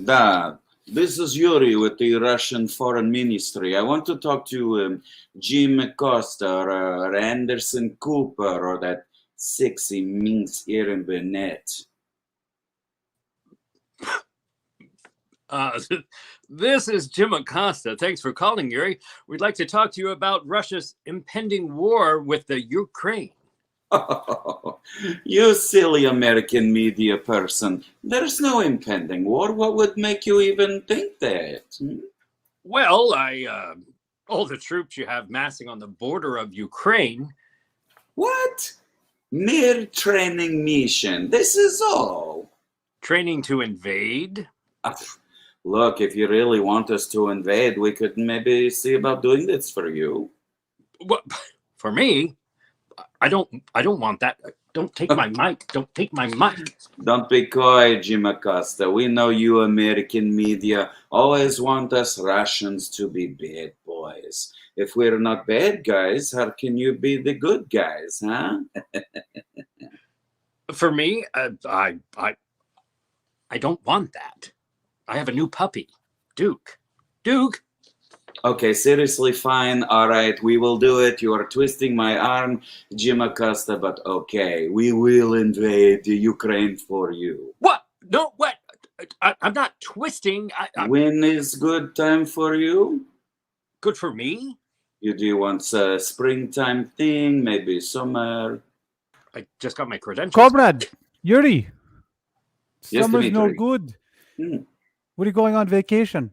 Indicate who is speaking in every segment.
Speaker 1: Da, this is Yuri with the Russian Foreign Ministry. I want to talk to Jim Costa or Anderson Cooper or that sexy minx Erin Burnett.
Speaker 2: This is Jim Acosta. Thanks for calling, Yuri. We'd like to talk to you about Russia's impending war with the Ukraine.
Speaker 1: Oh, you silly American media person. There's no impending war. What would make you even think that?
Speaker 2: Well, all the troops you have massing on the border of Ukraine.
Speaker 1: What? Mere training mission. This is all.
Speaker 2: Training to invade?
Speaker 1: Look, if you really want us to invade, we could maybe see about doing this for you.
Speaker 2: What? For me? I don't want that. Don't take my mic. Don't take my mic.
Speaker 1: Don't be coy, Jim Acosta. We know you American media always want us Russians to be bad boys. If we're not bad guys, how can you be the good guys, huh?
Speaker 2: For me, I don't want that. I have a new puppy, Duke. Duke.
Speaker 1: Okay, seriously, fine. All right, we will do it. You are twisting my arm, Jim Acosta, but okay, we will invade Ukraine for you.
Speaker 2: What? No, what? I'm not twisting.
Speaker 1: When is good time for you?
Speaker 2: Good for me?
Speaker 1: Do you want a springtime thing, maybe summer?
Speaker 2: I just got my credentials.
Speaker 3: Comrade, Yuri.
Speaker 1: Yes,
Speaker 3: Summer's no
Speaker 1: Dimitri.
Speaker 3: good. What are you going on vacation?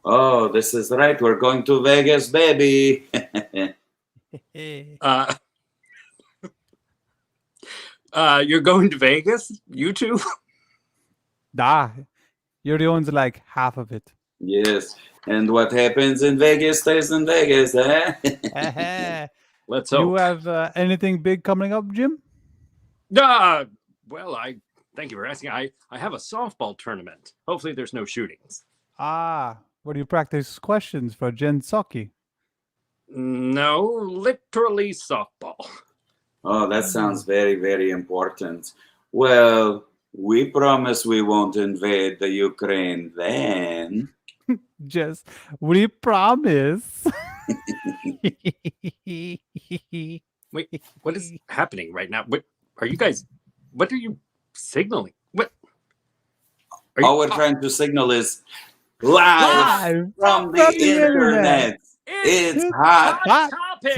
Speaker 1: Oh, this is right. We're going to Vegas, baby.
Speaker 2: You're going to Vegas? You two?
Speaker 3: Da. Yuri owns like half of it.
Speaker 1: Yes. And what happens in Vegas stays in Vegas, eh?
Speaker 2: Let's hope.
Speaker 3: You have anything big coming up, Jim?
Speaker 2: Well, thank you for asking. I have a softball tournament. Hopefully there's no shootings.
Speaker 3: Where do you practice questions for Jen Socky?
Speaker 2: No, literally softball.
Speaker 1: Oh, that sounds very, very important. Well, we promise we won't invade the Ukraine then.
Speaker 3: Just, we promise.
Speaker 2: Wait, what is happening right now? What are you signaling? What?
Speaker 1: All we're trying to signal is live from the internet. It's Hot
Speaker 2: Topics.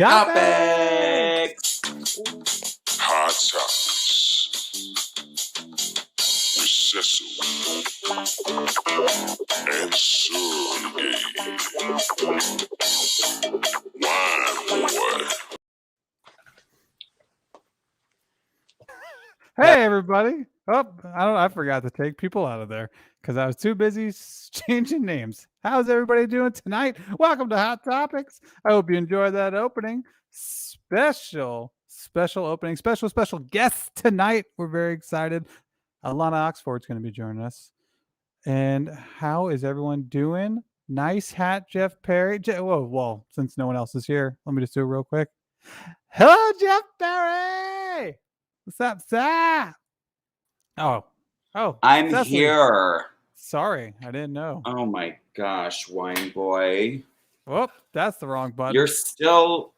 Speaker 4: Hot Topics with Cecil and Sureg'ay. Wine boy.
Speaker 3: Hey, everybody. Oh, I forgot to take people out of there because I was too busy changing names. How's everybody doing tonight? Welcome to Hot Topics. I hope you enjoyed that opening. Special opening. Special guest tonight. We're very excited. Alana Oxford's going to be joining us. And how is everyone doing? Nice hat, Jeff Perry. Well, since no one else is here, let me just do it real quick. Hello, Jeff Perry. What's up, sir? Oh,
Speaker 1: I'm
Speaker 3: Cecily.
Speaker 1: here.
Speaker 3: Sorry, I didn't know.
Speaker 1: Oh my gosh, wine boy.
Speaker 3: Whoop, that's the wrong button.
Speaker 1: You're still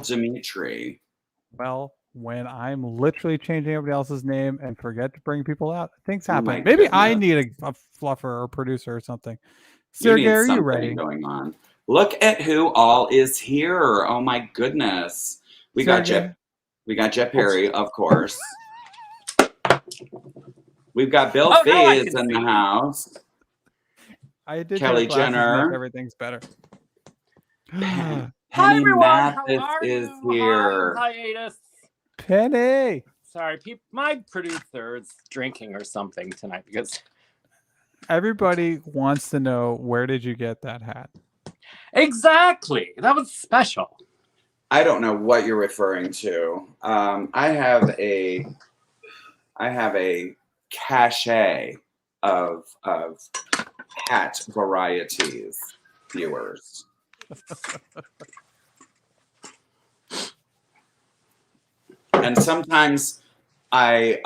Speaker 1: Dimitri.
Speaker 3: Well, when I'm literally changing everybody else's name and forget to bring people out, things
Speaker 1: Oh
Speaker 3: happen.
Speaker 1: my
Speaker 3: Maybe I
Speaker 1: goodness.
Speaker 3: need a fluffer or producer or something.
Speaker 1: You need
Speaker 3: Sergey, are you
Speaker 1: something
Speaker 3: ready?
Speaker 1: going on. Look at who all is here. Oh my goodness. We got
Speaker 3: Sergey?
Speaker 1: Jeff Perry, of course. We've got Bill
Speaker 2: Oh, now I
Speaker 1: Fizz
Speaker 2: can
Speaker 1: in
Speaker 2: see
Speaker 1: the
Speaker 2: you.
Speaker 1: house.
Speaker 3: I did
Speaker 1: Kelly
Speaker 3: take classes to make
Speaker 1: Jenner.
Speaker 3: everything's better.
Speaker 2: Hi
Speaker 1: Penny
Speaker 2: everyone. How
Speaker 1: Mathis
Speaker 2: are
Speaker 1: is
Speaker 2: you?
Speaker 1: here.
Speaker 2: Hi, hiatus.
Speaker 3: Penny.
Speaker 2: Sorry, my producer is drinking or something tonight because
Speaker 3: Everybody wants to know, where did you get that hat?
Speaker 2: exactly that was special.
Speaker 1: I don't know what you're referring to. I have a cachet of hat varieties, viewers. And sometimes I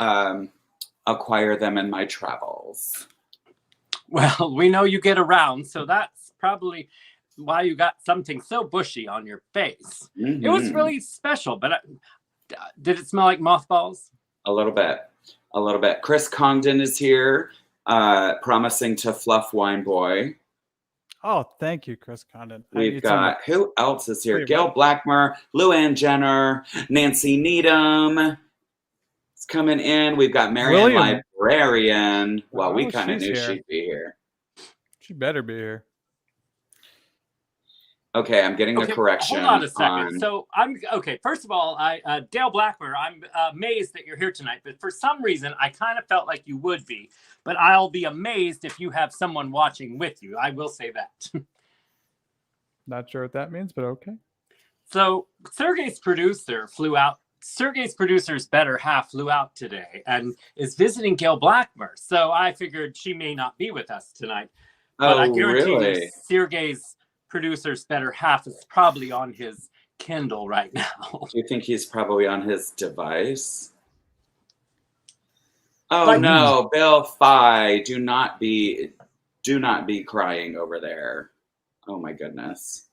Speaker 1: acquire them in my travels.
Speaker 2: Well, we know you get around, so that's probably why you got something so bushy on your face. It was really special, but did it smell like mothballs?
Speaker 1: A little bit. A little bit. Chris Congdon is here, promising to fluff Wine Boy.
Speaker 3: Oh, thank you, Chris Condon.
Speaker 1: We've got, who else is here?
Speaker 3: Wait,
Speaker 1: Gail
Speaker 3: what?
Speaker 1: Blackmer, Luann Jenner, Nancy Needham is coming in. We've got Marian
Speaker 3: William.
Speaker 1: Librarian. Well, we
Speaker 3: Oh,
Speaker 1: kind of
Speaker 3: she's
Speaker 1: knew
Speaker 3: here.
Speaker 1: she'd be here.
Speaker 3: She better be here.
Speaker 1: Okay, I'm getting a correction.
Speaker 2: Hold on a second. So I'm okay. First of all, Dale Blackmer, I'm amazed that you're here tonight. But for some reason, I kind of felt like you would be. But I'll be amazed if you have someone watching with you. I will say that.
Speaker 3: Not sure what that means, but okay.
Speaker 2: So Sergey's producer flew out. Sergey's producer's better half flew out today and is visiting Gail Blackmer. So I figured she may not be with us tonight. But I guarantee you, Sergey's producer's better half is probably on his Kindle right now.
Speaker 1: Do you think he's probably on his device? Oh no, Bill Phi, do not be crying over there. Oh my goodness.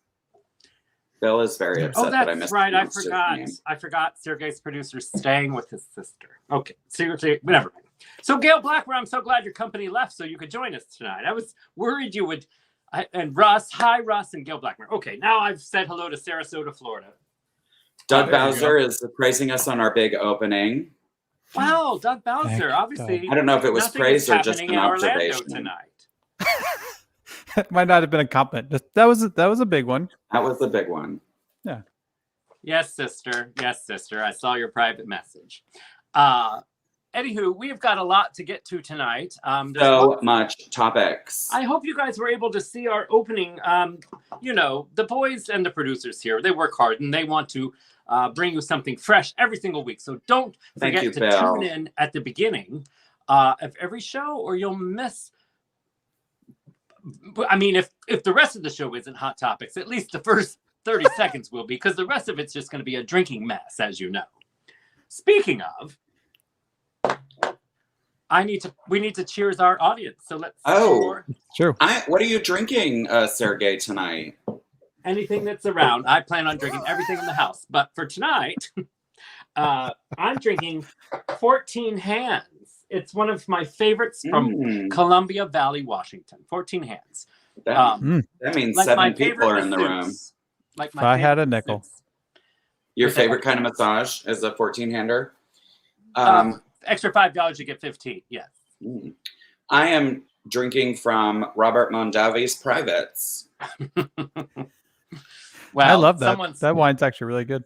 Speaker 1: Bill is very upset that I missed.
Speaker 2: Oh, that's right. I forgot Sergey's producer's staying with his sister. Okay, seriously, never mind. So Gail Blackmer, I'm so glad your company left so you could join us tonight. I was worried you would. And Russ, hi Russ and Gail Blackmer. Okay, now I've said hello to Sarasota, Florida.
Speaker 1: Doug Bowser is praising us on our big opening.
Speaker 2: Wow, Doug Bowser, obviously.
Speaker 1: I don't know if it was praise or just an observation
Speaker 2: tonight.
Speaker 3: It might not have been a compliment. That was a big one.
Speaker 1: That was the big one.
Speaker 3: Yeah.
Speaker 2: Yes, sister. Yes, sister. I saw your private message. Anywho, we've got a lot to get to tonight.
Speaker 1: So much topics.
Speaker 2: I hope you guys were able to see our opening. You know, the boys and the producers here, they work hard and they want to bring you something fresh every single week. So don't forget to tune in at the beginning of every show or you'll miss. I mean, if the rest of the show isn't Hot Topics, at least the first 30 seconds will be, because the rest of it's just going to be a drinking mess, as you know. Speaking of, we need to cheers our audience. So let's.
Speaker 1: Oh,
Speaker 3: true.
Speaker 1: What are you drinking, Sergey, tonight?
Speaker 2: Anything that's around. I plan on drinking everything in the house, but for tonight, I'm drinking 14 Hands. It's one of my favorites from Columbia Valley, Washington. 14 Hands.
Speaker 1: That means like 7 people are in the room.
Speaker 2: Like
Speaker 3: if I had a nickel.
Speaker 2: Suits.
Speaker 1: Your favorite kind of massage is a 14-hander?
Speaker 2: Extra $5, you get 15. Yes.
Speaker 1: I am drinking from Robert Mondavi's Privates.
Speaker 3: Well, I love that. That wine's actually really good.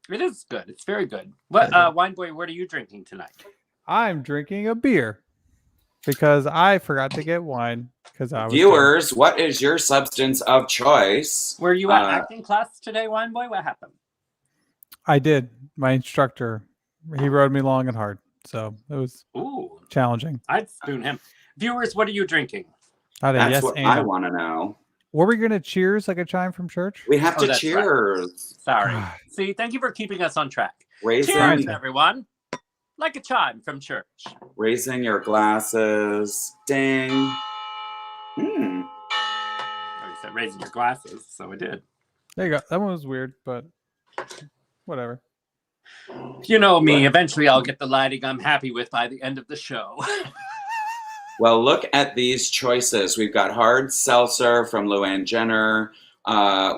Speaker 2: It is good. It's very good. What Wine Boy, what are you drinking tonight?
Speaker 3: I'm drinking a beer because I forgot to get wine.
Speaker 1: Viewers, what is your substance of choice?
Speaker 2: Were you at acting class today, Wine Boy? What happened?
Speaker 3: I did. My instructor, he rode me long and hard. So it was challenging.
Speaker 2: I'd spoon him. Viewers, what are you drinking?
Speaker 1: That's what I want to know.
Speaker 3: Were we going to cheers like a chime from church?
Speaker 1: We have to cheers.
Speaker 2: Right. Sorry. See, thank you for keeping us on track.
Speaker 1: Cheers,
Speaker 2: everyone. Like a chime from church.
Speaker 1: Raising your glasses. Ding.
Speaker 2: Oh, you said raising your glasses, so I did.
Speaker 3: There you go. That one was weird, but whatever.
Speaker 2: You know me. Eventually, I'll get the lighting I'm happy with by the end of the show.
Speaker 1: Well, look at these choices. We've got hard seltzer from Luann Jenner.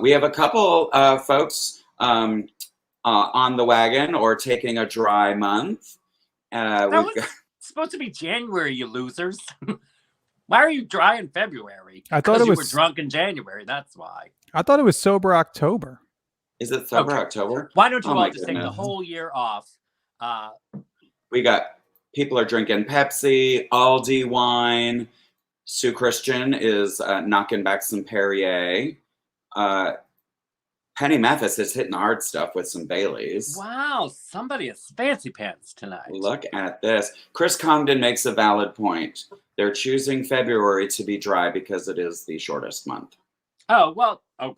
Speaker 1: We have a couple folks on the wagon or taking a dry month.
Speaker 2: Supposed to be January, you losers. Why are you dry in February?
Speaker 3: I thought it was.
Speaker 2: You were drunk in January. That's why.
Speaker 3: I thought it was sober October.
Speaker 1: Is it sober October?
Speaker 2: Why don't you all just take the whole year off?
Speaker 1: We got people are drinking Pepsi, Aldi wine. Sue Christian is knocking back some Perrier. Penny Mathis is hitting the hard stuff with some Baileys.
Speaker 2: Wow, somebody has fancy pants tonight.
Speaker 1: Look at this. Chris Congdon makes a valid point. They're choosing February to be dry because it is the shortest month.
Speaker 2: Oh, well, at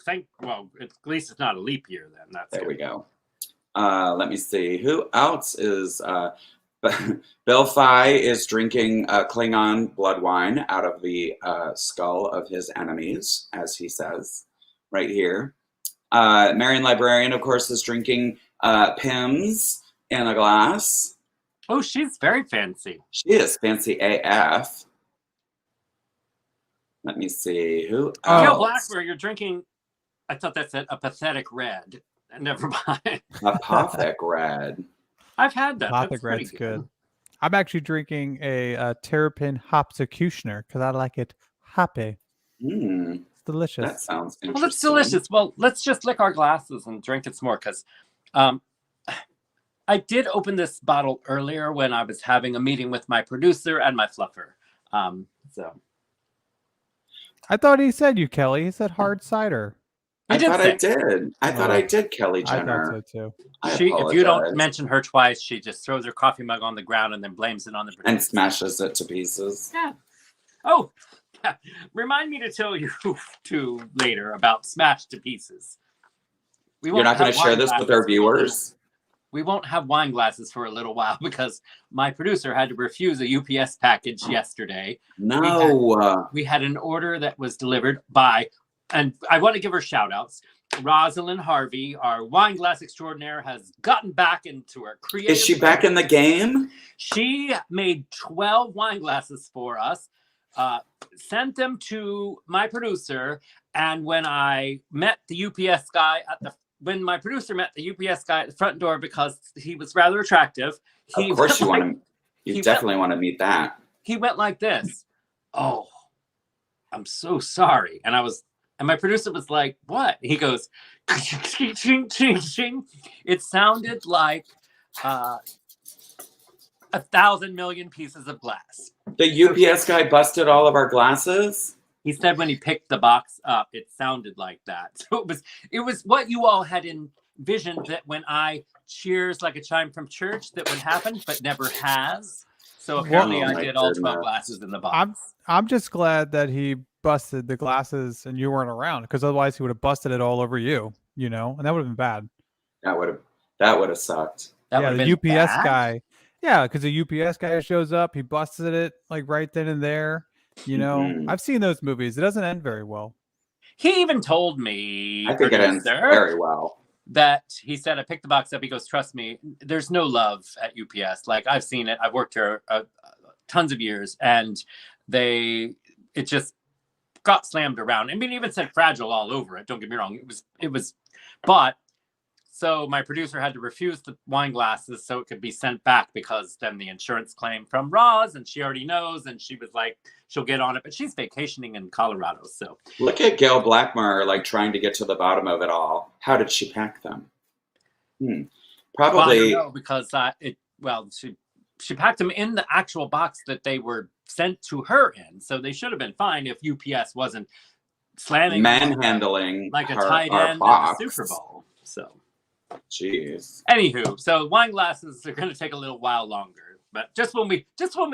Speaker 2: least it's not a leap year then. That's
Speaker 1: there we go. Let me see. Who else is Bill Fye is drinking Klingon blood wine out of the skull of his enemies, as he says right here. Marion Librarian, of course, is drinking Pimm's in a glass.
Speaker 2: Oh, she's very fancy.
Speaker 1: She is fancy AF. Let me see. Who else?
Speaker 2: Gail Blackmer, you're drinking, I thought that said a pathetic red. Never mind.
Speaker 1: Apothic Red.
Speaker 2: I've had that.
Speaker 3: Apothic
Speaker 2: That's pretty
Speaker 3: Red's good. I'm actually drinking a Terrapin Hopsecutioner because I like it hoppy.
Speaker 1: Mm,
Speaker 3: It's delicious.
Speaker 1: that sounds interesting.
Speaker 2: Well, it's delicious. Well, let's just lick our glasses and drink it some more because I did open this bottle earlier when I was having a meeting with my producer and my fluffer. So
Speaker 3: I thought he said you, Kelly. He said hard cider.
Speaker 1: I thought I did, Kelly Jenner.
Speaker 3: I thought so too.
Speaker 2: If you don't mention her twice, she just throws her coffee mug on the ground and then blames it on the producer.
Speaker 1: And smashes it to pieces.
Speaker 2: Yeah. Oh, yeah. Remind me to tell you too later about Smashed to Pieces.
Speaker 1: You're not going to share this with our viewers?
Speaker 2: We won't have wine glasses for a little while because my producer had to refuse a UPS package yesterday.
Speaker 1: No.
Speaker 2: We had an order that was delivered by, and I want to give her shout outs. Rosalind Harvey, our wine glass extraordinaire, has gotten back into her creative.
Speaker 1: Is she back in the game?
Speaker 2: She made 12 wine glasses for us, sent them to my producer, and when I met the UPS guy when my producer met the UPS guy at the front door because he was rather attractive,
Speaker 1: of course you definitely want to meet that. He
Speaker 2: went like this. Oh, I'm so sorry. And my producer was like, what? He goes, ching, ching, ching, ching. It sounded like 1,000 million pieces of glass.
Speaker 1: The UPS guy busted all of our glasses?
Speaker 2: He said when he picked the box up, it sounded like that. So it was what you all had envisioned that when I cheers like a chime from church that would happen, but never has. So apparently I did all 12 glasses in the box.
Speaker 3: I'm just glad that he busted the glasses and you weren't around because otherwise he would have busted it all over you, and that would have been bad.
Speaker 1: That would have sucked.
Speaker 3: The UPS guy. Yeah, because the UPS guy shows up, he busted it like right then and there. I've seen those movies. It doesn't end very well.
Speaker 2: He even told me,
Speaker 1: I think it ends very well.
Speaker 2: That he said, I picked the box up. He goes, trust me, there's no love at UPS. Like I've seen it. I've worked here tons of years, and it just got slammed around. I mean, it even said fragile all over it. Don't get me wrong. It was, but so my producer had to refuse the wine glasses so it could be sent back because then the insurance claim from Roz, and she already knows, and she was like, she'll get on it, but she's vacationing in Colorado. So
Speaker 1: look at Gail Blackmer, like trying to get to the bottom of it all. How did she pack them? Probably
Speaker 2: well, because she packed them in the actual box that they were sent to her in. So they should have been fine if UPS wasn't slamming
Speaker 1: manhandling
Speaker 2: like a tight end at the Super Bowl. So
Speaker 1: jeez.
Speaker 2: Anywho, so wine glasses are going to take a little while longer, but just when we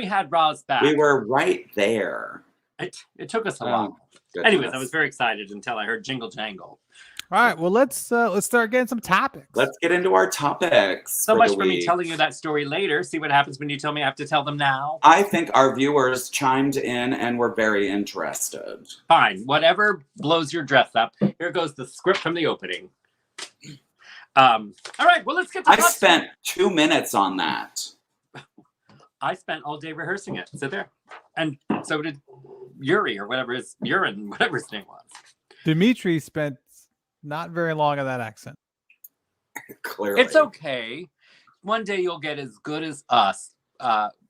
Speaker 2: had Roz back,
Speaker 1: we were right there.
Speaker 2: It took us a while.
Speaker 1: Goodness.
Speaker 2: Anyways, I was very excited until I heard jingle jangle.
Speaker 3: All right, well let's start getting some topics.
Speaker 1: Let's get into our topics.
Speaker 2: So much for me telling you that story later. See what happens when you tell me I have to tell them now.
Speaker 1: I think our viewers chimed in and were very interested.
Speaker 2: Fine, whatever blows your dress up. Here goes the script from the opening. All right, well, let's get to
Speaker 1: I spent 2 minutes on that.
Speaker 2: I spent all day rehearsing it. So there. And so did Urine, whatever his name was.
Speaker 3: Dimitri spent not very long on that accent.
Speaker 1: Clearly.
Speaker 2: It's okay. One day you'll get as good as us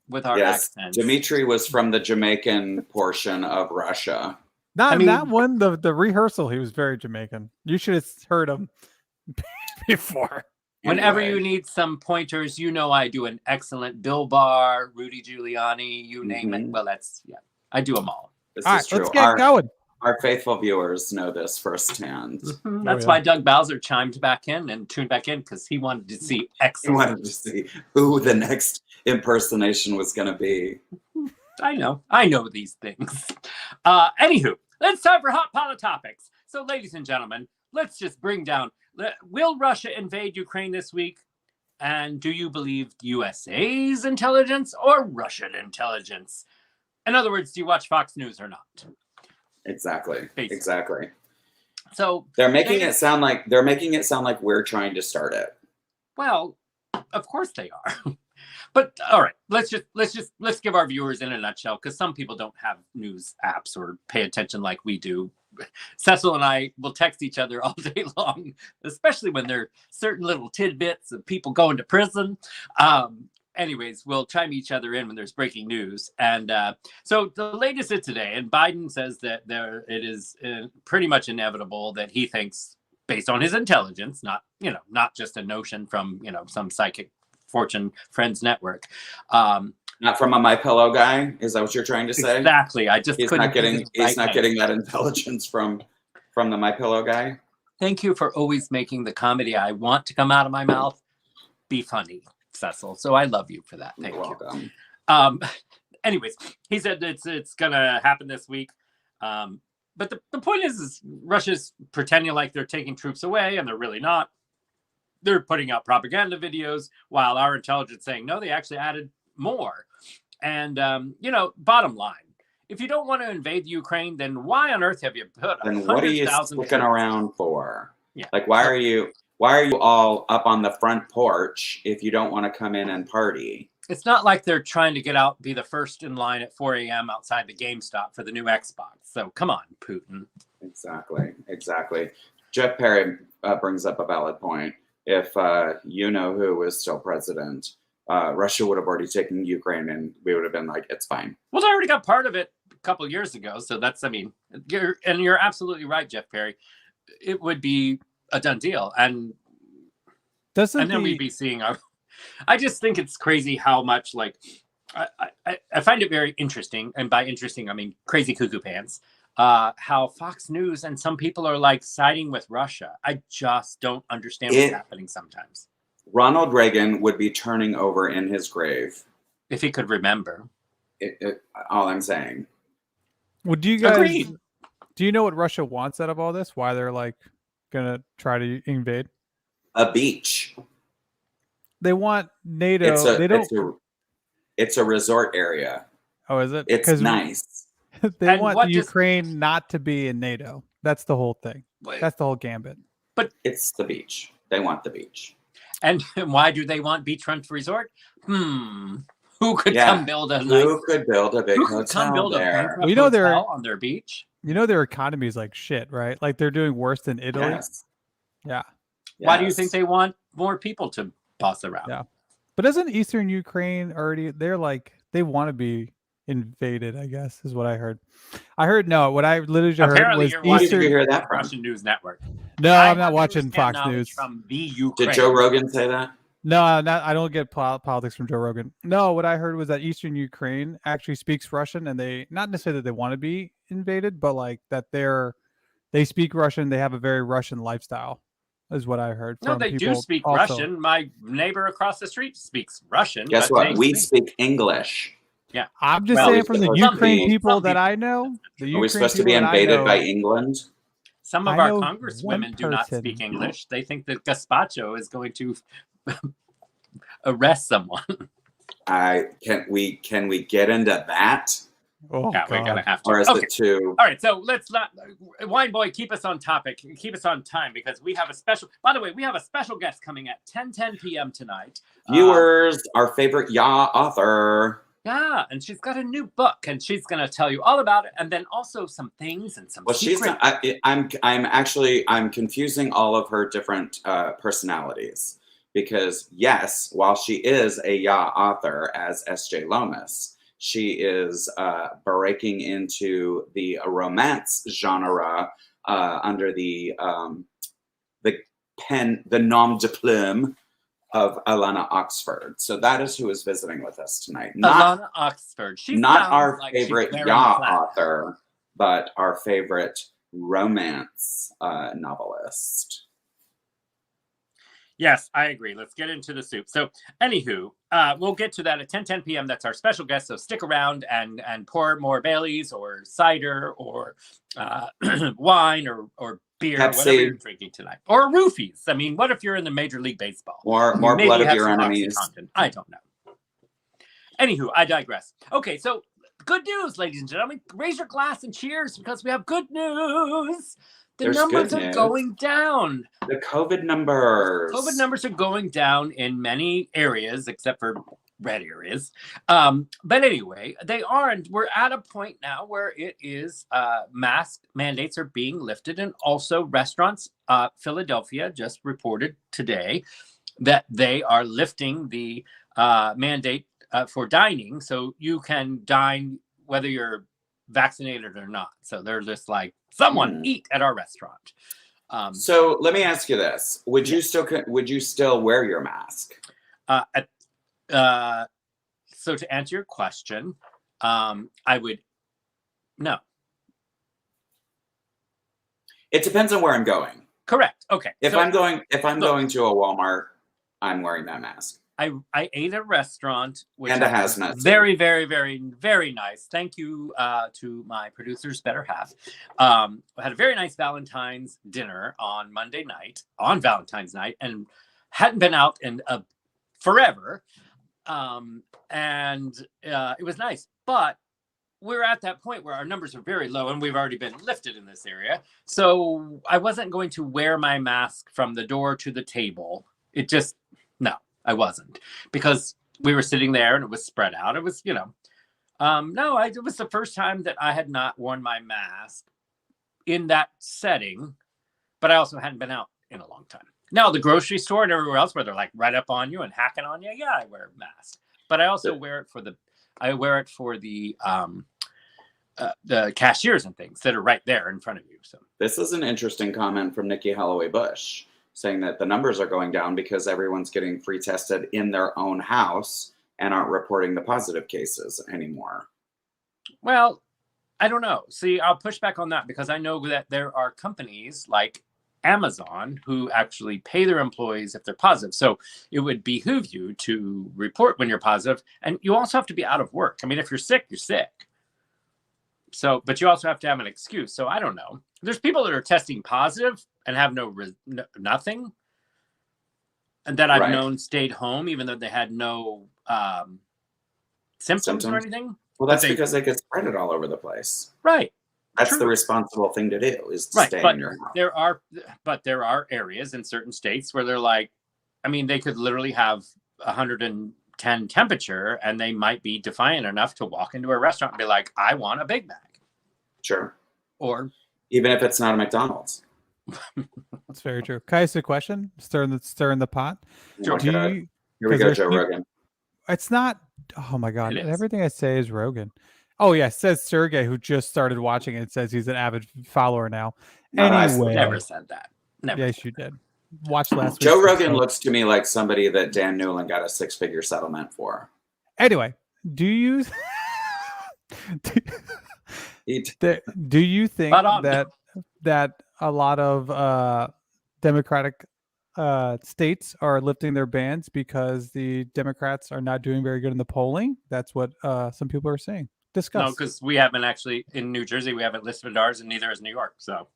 Speaker 2: with our accents.
Speaker 1: Dimitri was from the Jamaican portion of Russia.
Speaker 3: That one, the rehearsal, he was very Jamaican. You should have heard him before.
Speaker 2: Whenever you need some pointers, I do an excellent Bill Barr, Rudy Giuliani, you name it. Well, I do them all.
Speaker 1: This
Speaker 3: all
Speaker 1: is
Speaker 3: right,
Speaker 1: true.
Speaker 3: Let's get going.
Speaker 1: Our faithful viewers know this firsthand.
Speaker 2: Mm-hmm. That's why Doug Bowser chimed back in and tuned back in because he wanted to see excellent.
Speaker 1: He wanted to see who the next impersonation was going to be.
Speaker 2: I know these things. Anywho, it's time for Hot Pile of Topics. So, ladies and gentlemen, let's just bring down. Will Russia invade Ukraine this week? And do you believe USA's intelligence or Russian intelligence? In other words, do you watch Fox News or not?
Speaker 1: Exactly.
Speaker 2: Basically.
Speaker 1: Exactly.
Speaker 2: So
Speaker 1: they're making it sound like we're trying to start it.
Speaker 2: Well, of course they are. But all right, let's give our viewers in a nutshell, because some people don't have news apps or pay attention like we do. Cecil and I will text each other all day long, especially when there are certain little tidbits of people going to prison. Anyways, we'll chime each other in when there's breaking news. And so the latest is today, and Biden says that it is pretty much inevitable that he thinks, based on his intelligence, not just a notion from some psychic Fortune Friends network.
Speaker 1: Not from a MyPillow guy. Is that what you're trying to say?
Speaker 2: Exactly. I just
Speaker 1: he's not getting that intelligence from the MyPillow guy.
Speaker 2: Thank you for always making the comedy I want to come out of my mouth be funny, Cecil. So I love you for that. Thank you.
Speaker 1: Welcome.
Speaker 2: Anyways, he said it's gonna happen this week. But the point is Russia's pretending like they're taking troops away, and they're really not. They're putting out propaganda videos, while our intelligence saying, no, they actually added more. And, bottom line, if you don't want to invade Ukraine, then why on earth have you put 100,000
Speaker 1: Then what are you sticking around for?
Speaker 2: Yeah.
Speaker 1: Like, why are you all up on the front porch if you don't want to come in and party?
Speaker 2: It's not like they're trying to get out, be the first in line at 4 a.m. outside the GameStop for the new Xbox. So come on, Putin.
Speaker 1: Exactly. Jeff Perry brings up a valid point. If who was still president, Russia would have already taken Ukraine, and we would have been like, it's fine.
Speaker 2: Well, they already got part of it a couple years ago. So you're absolutely right, Jeff Perry. It would be a done deal. And then we'd be seeing I just think it's crazy how much, like, I find it very interesting. And by interesting, I mean crazy cuckoo pants. How Fox News and some people are like siding with Russia. I just don't understand what's happening sometimes.
Speaker 1: Ronald Reagan would be turning over in his grave
Speaker 2: if he could remember.
Speaker 1: All I'm saying.
Speaker 3: Well, do you guys
Speaker 2: Agreed.
Speaker 3: Do you know what Russia wants out of all this? Why they're like gonna try to invade?
Speaker 1: A beach.
Speaker 3: They want NATO.
Speaker 1: It's a resort area.
Speaker 3: Oh, is it?
Speaker 1: It's nice.
Speaker 3: They want Ukraine not to be in NATO. That's the whole thing. That's the whole gambit.
Speaker 2: But
Speaker 1: it's the beach. They want the beach.
Speaker 2: And why do they want beachfront resort? Who could come build a
Speaker 1: big hotel there?
Speaker 2: Hotel on their beach.
Speaker 3: Their economy is like shit, right? Like they're doing worse than Italy.
Speaker 1: Yes.
Speaker 3: Yeah.
Speaker 2: Why do you think they want more people to boss around?
Speaker 3: Yeah. But isn't Eastern Ukraine already? They're like they want to be invaded, I guess, is what I heard. What I literally heard was
Speaker 2: Eastern. Did you hear that from Russian news network?
Speaker 3: No, I'm not watching Fox News.
Speaker 2: From the Ukraine.
Speaker 1: Did Joe Rogan say that?
Speaker 3: No, I don't get politics from Joe Rogan. No, what I heard was that Eastern Ukraine actually speaks Russian, and they not necessarily that they want to be invaded, but like that they speak Russian. They have a very Russian lifestyle, is what I heard.
Speaker 2: No, they do speak Russian. My neighbor across the street speaks Russian.
Speaker 1: Guess what? We speak English.
Speaker 2: Yeah,
Speaker 3: I'm just saying from the Ukraine people that I know.
Speaker 1: Are we supposed to be invaded by England?
Speaker 2: Some of our congresswomen do not speak English. They think that gazpacho is going to arrest someone.
Speaker 1: Can we get into that?
Speaker 3: Oh,
Speaker 2: yeah, we're gonna have to.
Speaker 1: Or is it too?
Speaker 2: All right, so let's not. Wine Boy, keep us on topic. Keep us on time, because we have a special. By the way, we have a special guest coming at 10 p.m. tonight.
Speaker 1: Viewers, our favorite author.
Speaker 2: Yeah, and she's got a new book, and she's going to tell you all about it, and then also some things and some.
Speaker 1: Well, secret. I'm confusing all of her different personalities, because yes, while she is a author as S.J. Lomas, she is breaking into the romance genre under the nom de plume of Alana Oxford. So that is who is visiting with us tonight.
Speaker 2: Alana Oxford. She's
Speaker 1: not our favorite author, but our favorite romance novelist.
Speaker 2: Yes, I agree. Let's get into the soup. So, anywho, we'll get to that at 10 p.m. That's our special guest. So stick around and pour more Baileys or cider or wine or beer,
Speaker 1: Pepsi.
Speaker 2: whatever you're drinking tonight, or roofies. I mean, what if you're in the Major League Baseball?
Speaker 1: More
Speaker 2: Maybe
Speaker 1: blood
Speaker 2: you
Speaker 1: of
Speaker 2: have
Speaker 1: your
Speaker 2: some
Speaker 1: enemies.
Speaker 2: OxyContin. I don't know. Anywho, I digress. Okay, so good news, ladies and gentlemen. Raise your glass and cheers because we have good news. The
Speaker 1: There's
Speaker 2: numbers
Speaker 1: good
Speaker 2: are
Speaker 1: news.
Speaker 2: going down.
Speaker 1: The COVID numbers.
Speaker 2: COVID numbers are going down in many areas, except for red areas. But anyway, they are, and we're at a point now where it is mask mandates are being lifted, and also restaurants. Philadelphia just reported today that they are lifting the mandate for dining, so you can dine whether you're vaccinated or not. So they're just like, someone eat at our restaurant.
Speaker 1: So let me ask you this: would you still wear your mask?
Speaker 2: So to answer your question, I would no.
Speaker 1: It depends on where I'm going.
Speaker 2: Correct. Okay.
Speaker 1: If
Speaker 2: so,
Speaker 1: I'm going to a Walmart, I'm wearing that mask.
Speaker 2: I ate at a restaurant which
Speaker 1: And a
Speaker 2: was
Speaker 1: hazmat suit.
Speaker 2: very, very, very, very nice. Thank you to my producer's better half. I had a very nice Valentine's dinner on Monday night, on Valentine's night, and hadn't been out in forever. And it was nice. But we're at that point where our numbers are very low and we've already been lifted in this area. So I wasn't going to wear my mask from the door to the table. No, I wasn't, because we were sitting there and it was spread out. It was, it was the first time that I had not worn my mask in that setting, but I also hadn't been out in a long time. Now, the grocery store and everywhere else where they're like right up on you and hacking on you, yeah, I wear a mask. But I also wear it for the cashiers and things that are right there in front of you. So
Speaker 1: this is an interesting comment from Nikki Holloway Bush, saying that the numbers are going down because everyone's getting free tested in their own house and aren't reporting the positive cases anymore.
Speaker 2: Well, I don't know. See, I'll push back on that because I know that there are companies like Amazon who actually pay their employees if they're positive. So it would behoove you to report when you're positive. And you also have to be out of work. I mean, if you're sick, you're sick. So, but you also have to have an excuse. So I don't know. There's people that are testing positive and have nothing. And that I've known stayed home, even though they had no symptoms or anything.
Speaker 1: Well, that's because they could spread it all over the place.
Speaker 2: Right.
Speaker 1: That's the responsible thing to do, is to stay in your house.
Speaker 2: There are areas in certain states where they're like, I mean, they could literally have 110 temperature and they might be defiant enough to walk into a restaurant and be like, I want a Big Mac.
Speaker 1: Sure.
Speaker 2: Or
Speaker 1: even if it's not a McDonald's.
Speaker 3: That's very true. Can I ask a question? Stir in the pot.
Speaker 1: Sure. Here we go, Joe Rogan.
Speaker 3: It's not. Oh my God! Everything I say is Rogan. Oh yeah, it says Sureg'ay, who just started watching it. It says he's an avid follower now.
Speaker 1: No,
Speaker 3: anyway,
Speaker 2: never said that. Never.
Speaker 3: Yes, you did. Watch last week.
Speaker 1: Joe Rogan looks to me like somebody that Dan Newland got a 6-figure settlement for.
Speaker 3: Anyway, do you think that a lot of Democratic states are lifting their bans because the Democrats are not doing very good in the polling? That's what some people are saying. Discuss.
Speaker 2: No, because we haven't actually, in New Jersey, we haven't listed ours, and neither is New York. So,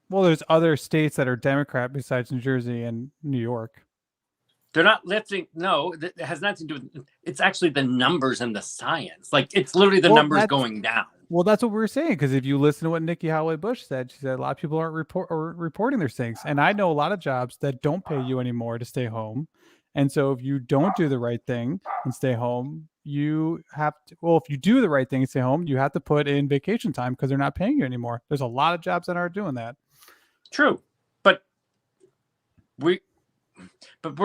Speaker 3: well, there's other states that are Democrat besides New Jersey and New York.
Speaker 2: They're not lifting. No, it has nothing to do with. It's actually the numbers and the science. Like, it's literally the numbers going down.
Speaker 3: Well, that's what we were saying, because if you listen to what Nikki Holloway Bush said, she said a lot of people aren't reporting their things. And I know a lot of jobs that don't pay you anymore to stay home. And so if you don't do the right thing and stay home, you have to, well, if you do the right thing and stay home, you have to put in vacation time because they're not paying you anymore. There's a lot of jobs that aren't doing that.
Speaker 2: True. But we're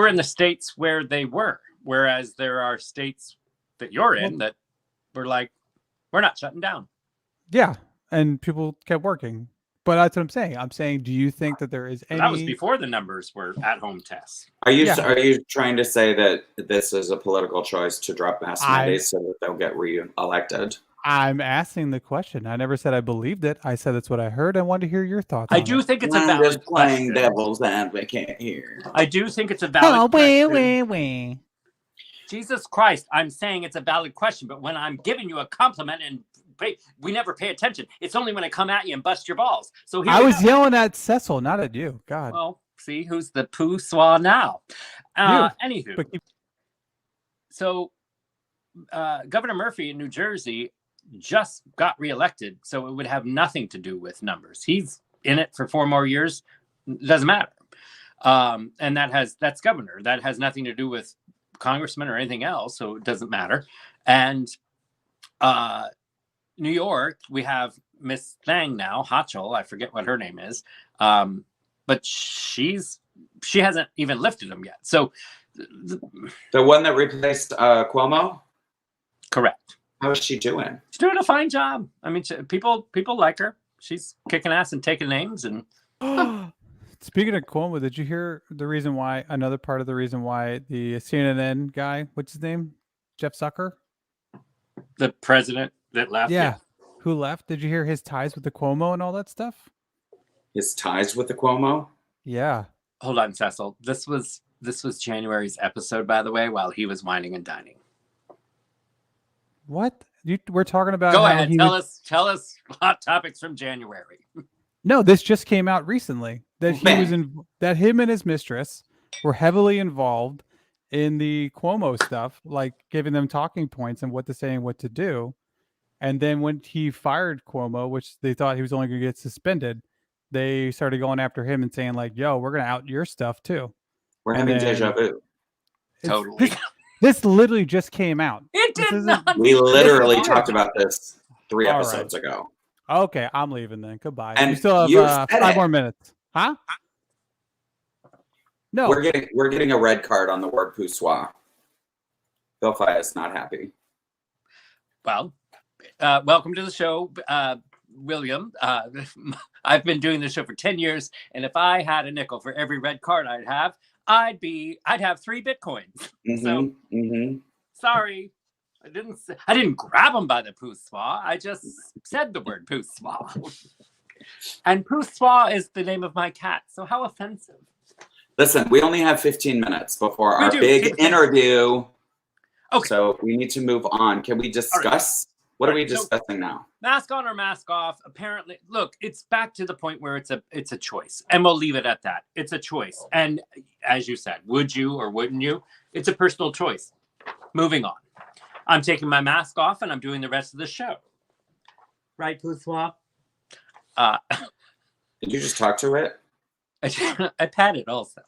Speaker 2: in the states where they were, whereas there are states that you're in that were like, we're not shutting down.
Speaker 3: Yeah. And people kept working. But that's what I'm saying. I'm saying, do you think that there is any...
Speaker 2: That was before the numbers were at-home tests.
Speaker 1: Are you trying to say that this is a political choice to drop mask mandates so that they'll get re-elected?
Speaker 3: I'm asking the question. I never said I believed it. I said that's what I heard. I wanted to hear your thoughts.
Speaker 2: I do think it's a valid
Speaker 1: playing devil's advocate here.
Speaker 2: I do think it's a valid question. Jesus Christ, I'm saying it's a valid question, but when I'm giving you a compliment and we never pay attention. It's only when I come at you and bust your balls. So here
Speaker 3: I
Speaker 2: we
Speaker 3: was
Speaker 2: go.
Speaker 3: yelling at Cecil, not at you. God.
Speaker 2: Well, see who's the poussoir now. Anywho,
Speaker 3: But
Speaker 2: so Governor Murphy in New Jersey just got reelected, so it would have nothing to do with numbers. He's in it for 4 more years. Doesn't matter. And that's governor. That has nothing to do with congressman or anything else, so it doesn't matter. And New York, we have Miss Thang now, Hochul, I forget what her name is, but she hasn't even lifted them yet. So
Speaker 1: The one that replaced Cuomo?
Speaker 2: correct.
Speaker 1: How is she doing?
Speaker 2: She's doing a fine job. I mean, people like her. She's kicking ass and taking names. And
Speaker 3: speaking of Cuomo, did you hear another part of the reason why the CNN guy, what's his name? Jeff Zucker?
Speaker 2: the president that left.
Speaker 3: Yeah. Who left? Did you hear his ties with the Cuomo and all that stuff?
Speaker 1: His ties with the Cuomo?
Speaker 3: Yeah.
Speaker 2: Hold on, Cecil. This was January's episode, by the way, while he was whining and dining.
Speaker 3: What? We're talking about.
Speaker 2: Go ahead. Tell us hot topics from January.
Speaker 3: No, this just came out recently that that him and his mistress were heavily involved in the Cuomo stuff, like giving them talking points and what to say and what to do. And then when he fired Cuomo, which they thought he was only going to get suspended, they started going after him and saying like, "Yo, we're going to out your stuff too."
Speaker 1: We're having deja vu.
Speaker 2: Totally.
Speaker 3: This literally just came out.
Speaker 2: It did not.
Speaker 1: We literally talked about this 3
Speaker 3: All
Speaker 1: episodes ago.
Speaker 3: Okay, I'm leaving then. Goodbye.
Speaker 1: And
Speaker 3: you still have 5 more minutes. Huh? No.
Speaker 1: We're getting a red card on the word poussoir. Bill Fay is not happy.
Speaker 2: Well, welcome to the show, William. I've been doing this show for 10 years, and if I had a nickel for every red card I'd have 3 Bitcoins. So sorry. I didn't grab him by the poussoir. I just said the word poussoir. And poussoir is the name of my cat. So how offensive.
Speaker 1: Listen, we only have 15 minutes before our big interview.
Speaker 2: Okay.
Speaker 1: So we need to move on. Can we discuss? What are we discussing now?
Speaker 2: Mask on or mask off? Apparently, look, it's back to the point where it's a choice. And we'll leave it at that. It's a choice. And as you said, would you or wouldn't you? It's a personal choice. Moving on. I'm taking my mask off and I'm doing the rest of the show. Right, poussoir?
Speaker 1: Did you just talk to it?
Speaker 2: I pat it also.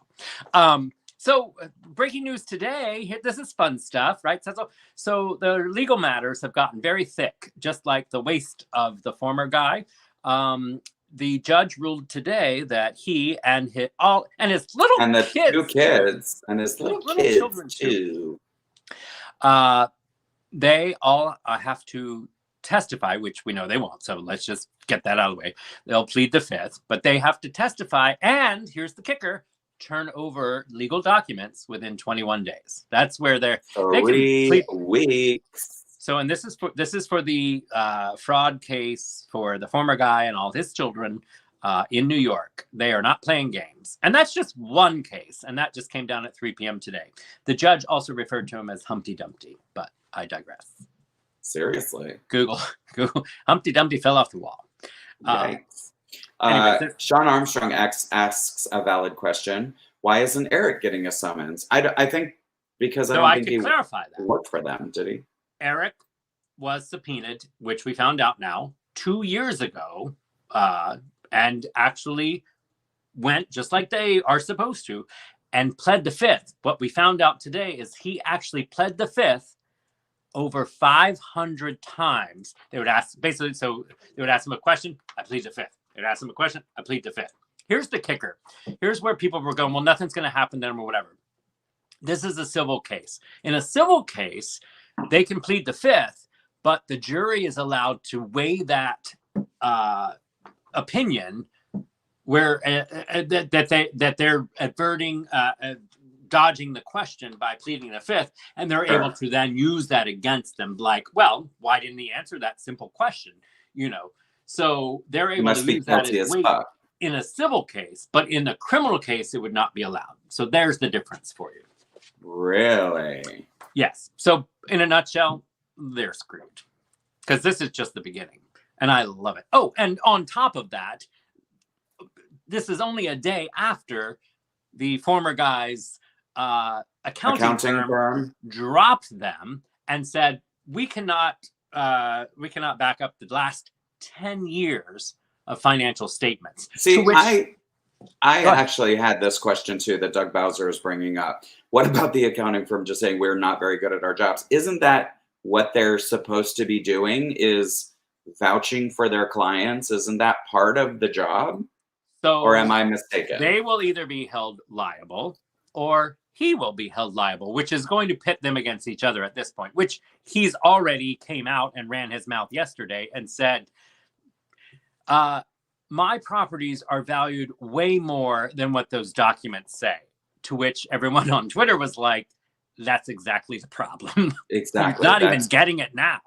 Speaker 2: So breaking news today, this is fun stuff, right? So the legal matters have gotten very thick, just like the waist of the former guy. The judge ruled today that he and his little
Speaker 1: and the
Speaker 2: kids,
Speaker 1: 2 kids and his little kids
Speaker 2: children
Speaker 1: too.
Speaker 2: They all have to testify, which we know they won't. So let's just get that out of the way. They'll plead the 5th, but they have to testify. And here's the kicker: turn over legal documents within 21 days. That's where they can
Speaker 1: 3 weeks.
Speaker 2: So, and this is for the fraud case for the former guy and all his children in New York. They are not playing games. And that's just one case. And that just came down at 3 p.m. today. The judge also referred to him as Humpty Dumpty, but I digress.
Speaker 1: Seriously.
Speaker 2: Google. Humpty Dumpty fell off the wall.
Speaker 1: Yikes.
Speaker 2: Anyway,
Speaker 1: Sean Armstrong asks a valid question. Why isn't Eric getting a summons? I think because I don't think he
Speaker 2: clarify that.
Speaker 1: worked for them, did he?
Speaker 2: Eric was subpoenaed, which we found out now, 2 years ago, and actually went just like they are supposed to and pled the 5th. What we found out today is he actually pled the 5th over 500 times. They would ask, basically, so they would ask him a question, I plead the 5th. They'd ask him a question, I plead the 5th. Here's the kicker. Here's where people were going, well, nothing's going to happen to them or whatever. This is a civil case. In a civil case, they can plead the 5th, but the jury is allowed to weigh that opinion where that they're averting, dodging the question by pleading the 5th, and they're able to then use that against them. Like, well, why didn't he answer that simple question? So they're able to use that as weight in a civil case, but in a criminal case, it would not be allowed. So there's the difference for you.
Speaker 1: Really?
Speaker 2: Yes. So in a nutshell, they're screwed. because this is just the beginning, and I love it. Oh, and on top of that, this is only a day after the former guy's accounting firm dropped them and said, we cannot back up the last 10 years of financial statements.
Speaker 1: See, I actually had this question too that Doug Bowser is bringing up. What about the accounting firm just saying we're not very good at our jobs? Isn't that what they're supposed to be doing, is vouching for their clients? Isn't that part of the job?
Speaker 2: So,
Speaker 1: or am I mistaken?
Speaker 2: They will either be held liable or he will be held liable, which is going to pit them against each other at this point, which he's already came out and ran his mouth yesterday and said, my properties are valued way more than what those documents say. To which everyone on Twitter was like, that's exactly the problem.
Speaker 1: Exactly.
Speaker 2: Not even getting it now.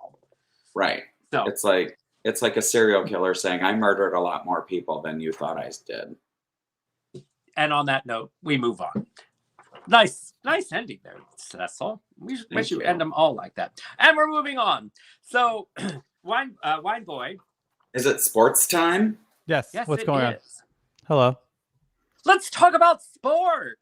Speaker 1: Right.
Speaker 2: So
Speaker 1: it's like a serial killer saying, I murdered a lot more people than you thought I did.
Speaker 2: And on that note, we move on. Nice ending there, Cecil. We should end them all like that. And we're moving on. So, Wine Boy.
Speaker 1: Is it sports time?
Speaker 3: Yes. What's going on?
Speaker 2: Hello. Let's talk about sports.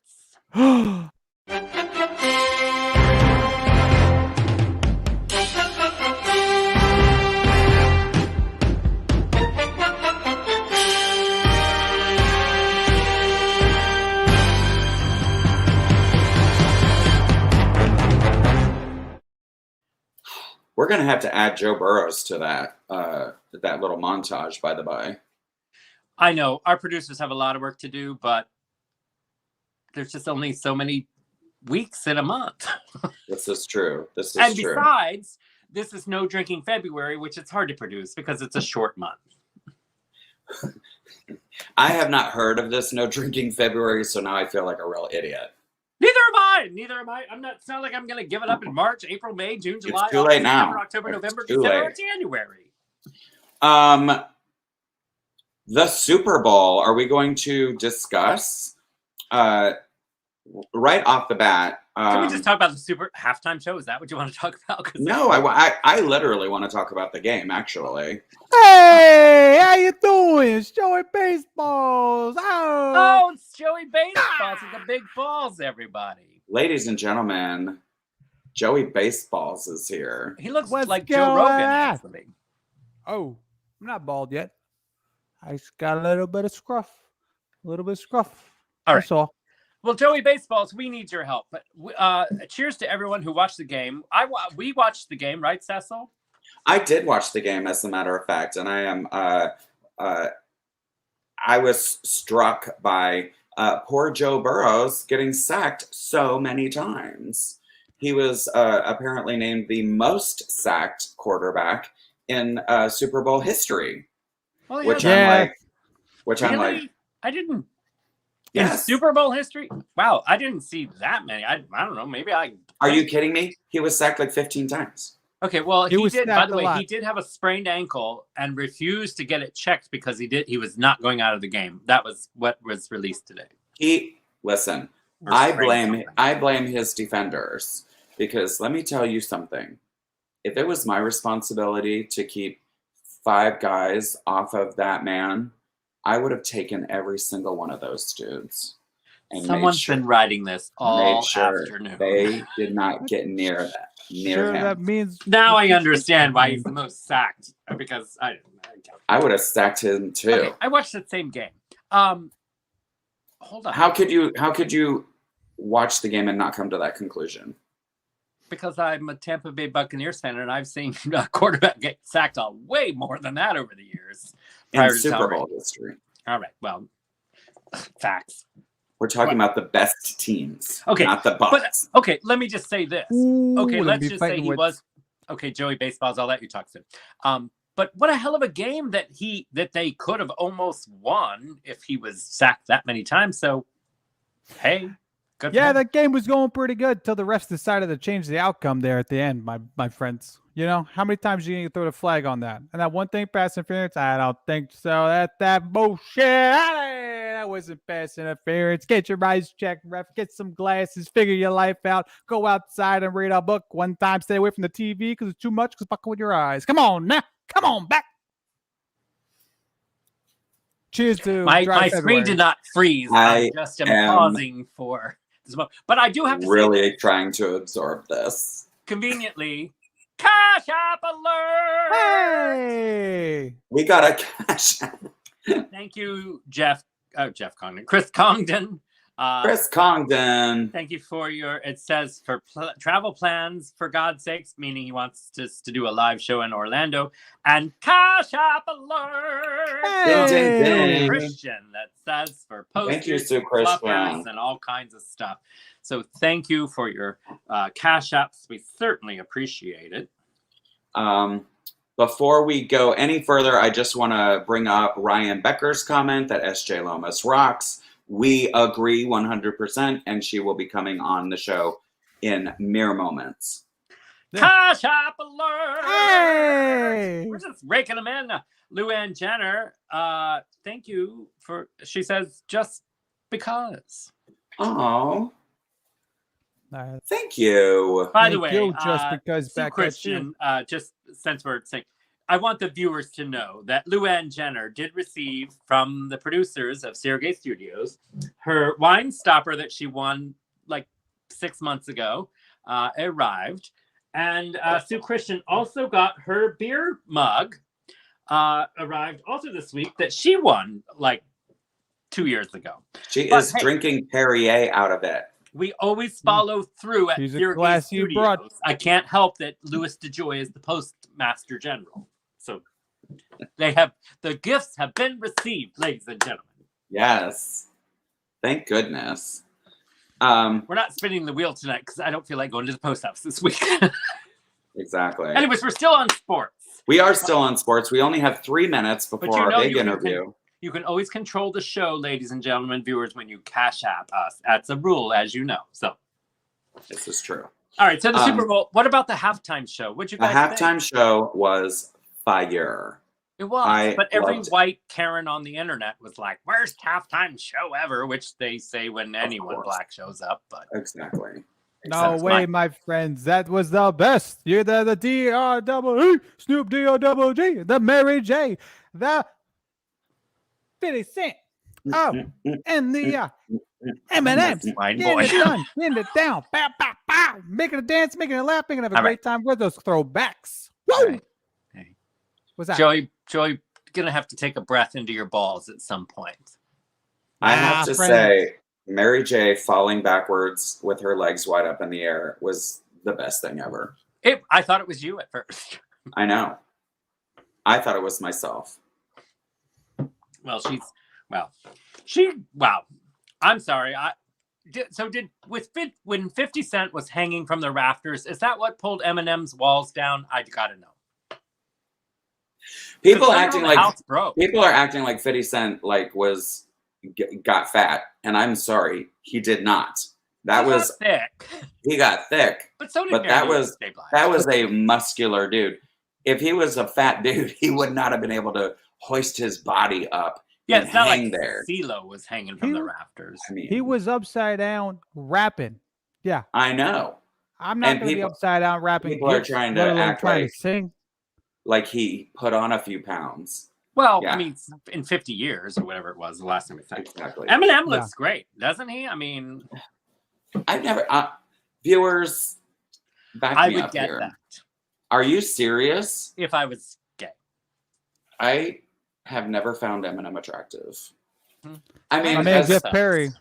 Speaker 1: We're going to have to add Joe Burrows to that little montage, by the by.
Speaker 2: I know our producers have a lot of work to do, but there's just only so many weeks in a month.
Speaker 1: This is true.
Speaker 2: And besides, this is No Drinking February, which it's hard to produce because it's a short month.
Speaker 1: I have not heard of this No Drinking February, so now I feel like a real idiot.
Speaker 2: Neither am I. It's not like I'm going to give it up in March, April, May, June, July,
Speaker 1: it's too late now.
Speaker 2: September, October, November, December, or January.
Speaker 1: The Super Bowl. Are we going to discuss right off the bat?
Speaker 2: Can we just talk about the Super halftime show? Is that what you want to talk about?
Speaker 1: No, I literally want to talk about the game, actually.
Speaker 3: Hey, how you doing? It's Joey Baseballs.
Speaker 2: Oh, it's Joey Baseballs with the big balls, everybody.
Speaker 1: Ladies and gentlemen, Joey Baseballs is here.
Speaker 2: He looks like Joe Rogan, actually.
Speaker 3: Oh, I'm not bald yet. I just got a little bit of scruff. All right. That's all.
Speaker 2: Well, Joey Baseballs, we need your help. But cheers to everyone who watched the game. We watched the game, right, Cecil?
Speaker 1: I did watch the game, as a matter of fact, and I was struck by poor Joe Burrows getting sacked so many times. He was apparently named the most sacked quarterback in Super Bowl history.
Speaker 2: Well,
Speaker 1: I'm like,
Speaker 2: I didn't.
Speaker 1: Yes.
Speaker 2: In Super Bowl history? Wow, I didn't see that many. I don't know. Maybe I.
Speaker 1: Are you kidding me? He was sacked like 15 times.
Speaker 2: Okay, well, he did. By the way, he did have a sprained ankle and refused to get it checked because he was not going out of the game. That was what was released today. I blame his defenders, because let me tell you something. If it was my responsibility to keep 5 guys off of that man, I would have taken every single one of those dudes. And someone's been writing this all afternoon.
Speaker 1: They did not get near him.
Speaker 3: That means
Speaker 2: now I understand why he's the most sacked, because
Speaker 1: I would have sacked him too.
Speaker 2: Okay, I watched that same game. Hold on.
Speaker 1: How could you watch the game and not come to that conclusion?
Speaker 2: Because I'm a Tampa Bay Buccaneers fan, and I've seen a quarterback get sacked way more than that over the years.
Speaker 1: In Super Bowl history.
Speaker 2: All right, well, facts.
Speaker 1: We're talking about the best teams, not the Bucs.
Speaker 2: But, okay, let me just say this.
Speaker 3: Okay,
Speaker 2: let's just say he was. Okay, Joey Baseballs, I'll let you talk soon. But what a hell of a game that they could have almost won if he was sacked that many times. So, hey, Good.
Speaker 3: Yeah, that game was going pretty good till the refs decided to change the outcome there at the end, my friends. You know, how many times are you going to throw the flag on that? And that one thing, pass interference, I don't think so. That bullshit. That wasn't pass interference. Get your eyes checked, ref. Get some glasses. Figure your life out. Go outside and read a book one time. Stay away from the TV because it's too much because fucking with your eyes. Come on now. Come on back. Cheers to
Speaker 2: my screen did not freeze. I just am pausing for this moment. But I do have to
Speaker 1: really trying to absorb this.
Speaker 2: Conveniently, Cash App alert!
Speaker 3: Hey!
Speaker 1: We got a Cash App.
Speaker 2: Thank you, Jeff Congdon. Chris Congdon.
Speaker 1: Chris Congdon.
Speaker 2: Thank you for your, it says for travel plans, for God's sakes, meaning he wants us to do a live show in Orlando. And Cash App alert!
Speaker 3: Hey!
Speaker 2: Christian, that says for posters,
Speaker 1: thank you, Sue Christian,
Speaker 2: and all kinds of stuff. So thank you for your Cash Apps. We certainly appreciate it.
Speaker 1: Before we go any further, I just want to bring up Ryan Becker's comment that SJ Lomas rocks. We agree 100%, and she will be coming on the show in mere moments.
Speaker 3: Yeah.
Speaker 2: Cash App alert!
Speaker 3: Hey!
Speaker 2: We're just raking them in. Luann Jenner, thank you for, she says, just because.
Speaker 1: Oh, thank you.
Speaker 2: By the way,
Speaker 3: just because
Speaker 2: Sue
Speaker 3: back
Speaker 2: Christian, just since we're saying, I want the viewers to know that Luann Jenner did receive from the producers of Sureg'ay Studios her wine stopper that she won like 6 months ago arrived. And Sue Christian also got her beer mug arrived also this week that she won like 2 years ago.
Speaker 1: She is drinking Perrier out of it.
Speaker 2: We always follow through at Sureg'ay Studios. I can't help that Louis DeJoy is the postmaster general. So the gifts have been received, ladies and gentlemen.
Speaker 1: Yes. Thank goodness.
Speaker 2: We're not spinning the wheel tonight because I don't feel like going to the post office this week.
Speaker 1: Exactly.
Speaker 2: Anyways, we're still on sports.
Speaker 1: We are still on sports. We only have 3 minutes before our big interview.
Speaker 2: You can always control the show, ladies and gentlemen, viewers, when you Cash App us. That's a rule, as you know. So
Speaker 1: this is true.
Speaker 2: All right. So the Super Bowl. What about the halftime show? What'd you guys think?
Speaker 1: The halftime show was fire.
Speaker 2: It was, but every white Karen on the internet was like, "Worst halftime show ever," which they say when anyone black shows up. But
Speaker 1: exactly.
Speaker 3: No way, my friends. That was the best. You're the D-R-double-E, Snoop D-O-double-G, the Mary J, the 50 Cent. Oh, and the M&M's. Getting it done, getting it down. Bow, bow, bow. Making a dance, making a laugh, making a great time with those throwbacks. Woo!
Speaker 2: Right. Hey.
Speaker 3: What's that?
Speaker 2: Joey, gonna have to take a breath into your balls at some point.
Speaker 1: I have to say, Mary J falling backwards with her legs wide up in the air was the best thing ever.
Speaker 2: I thought it was you at first.
Speaker 1: I know. I thought it was myself.
Speaker 2: Well, I'm sorry. When 50 Cent was hanging from the rafters, is that what pulled Eminem's walls down? I gotta know.
Speaker 1: People are acting like 50 Cent got fat, and I'm sorry, he did not. He got thick. But so did that was a muscular dude. If he was a fat dude, he would not have been able to hoist his body up.
Speaker 2: Yeah, it's not like there. CeeLo was hanging from the rafters.
Speaker 3: I mean, he was upside down rapping. Yeah,
Speaker 1: I know.
Speaker 3: I'm not going to be upside down rapping.
Speaker 1: People are trying to act like sing, like he put on a few pounds.
Speaker 2: Well, yeah. I mean, in 50 years or whatever it was, the last time we said. Exactly. Eminem looks great, doesn't he? I mean,
Speaker 1: I've never viewers back me up here. That. Are you serious?
Speaker 2: If I was gay,
Speaker 1: I have never found Eminem attractive.
Speaker 3: I mean, Jeff Perry,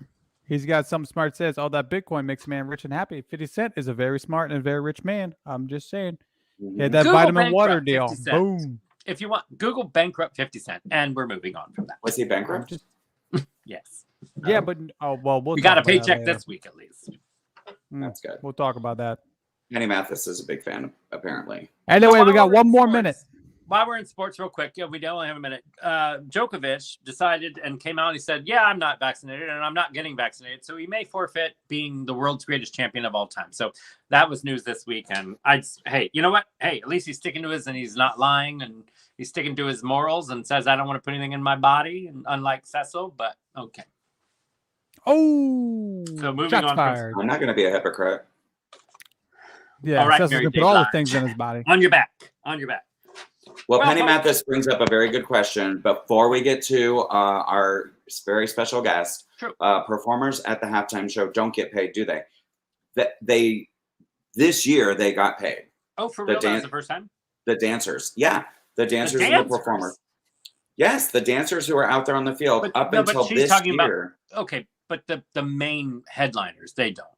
Speaker 3: he's got some smart says all that Bitcoin makes a man rich and happy. 50 Cent is a very smart and very rich man. I'm just saying. He had that Google vitamin water deal. Boom.
Speaker 2: If you want, Google bankrupt 50 Cent, and we're moving on from that.
Speaker 1: Was he bankrupt?
Speaker 2: Yes.
Speaker 3: Yeah, but
Speaker 2: we got a paycheck this week at least.
Speaker 1: That's good.
Speaker 3: We'll talk about that.
Speaker 1: Kenny Mathis is a big fan, apparently.
Speaker 3: Anyway, we got one more minute.
Speaker 2: while we're in sports, real quick, we only have a minute. Djokovic decided and came out and he said, yeah, I'm not vaccinated and I'm not getting vaccinated. So he may forfeit being the world's greatest champion of all time. So that was news this week. And hey, you know what? Hey, at least he's sticking to his and he's not lying and he's sticking to his morals and says, I don't want to put anything in my body. And unlike Cecil, but okay.
Speaker 3: Oh,
Speaker 2: so moving
Speaker 3: shots
Speaker 2: on.
Speaker 3: fired.
Speaker 1: I'm not going to be a hypocrite.
Speaker 3: Yeah,
Speaker 2: all right,
Speaker 3: Cecil's
Speaker 2: Mary
Speaker 3: gonna
Speaker 2: J.
Speaker 3: put all the
Speaker 2: Blige.
Speaker 3: things in his body.
Speaker 2: On your back. On your back.
Speaker 1: Well,
Speaker 2: Well,
Speaker 1: Penny
Speaker 2: well-
Speaker 1: Mathis brings up a very good question. Before we get to our very special guest,
Speaker 2: True.
Speaker 1: Performers at the halftime show don't get paid, do they? This year they got paid.
Speaker 2: Oh, for
Speaker 1: The
Speaker 2: real? That was
Speaker 1: dan-
Speaker 2: the first time?
Speaker 1: The dancers, yeah, the dancers and the
Speaker 2: dancers?
Speaker 1: performers. Yes, the dancers who are out there on the field
Speaker 2: But-
Speaker 1: up
Speaker 2: no, but
Speaker 1: until
Speaker 2: she's
Speaker 1: this
Speaker 2: talking about-
Speaker 1: year.
Speaker 2: Okay, but the main headliners, they don't.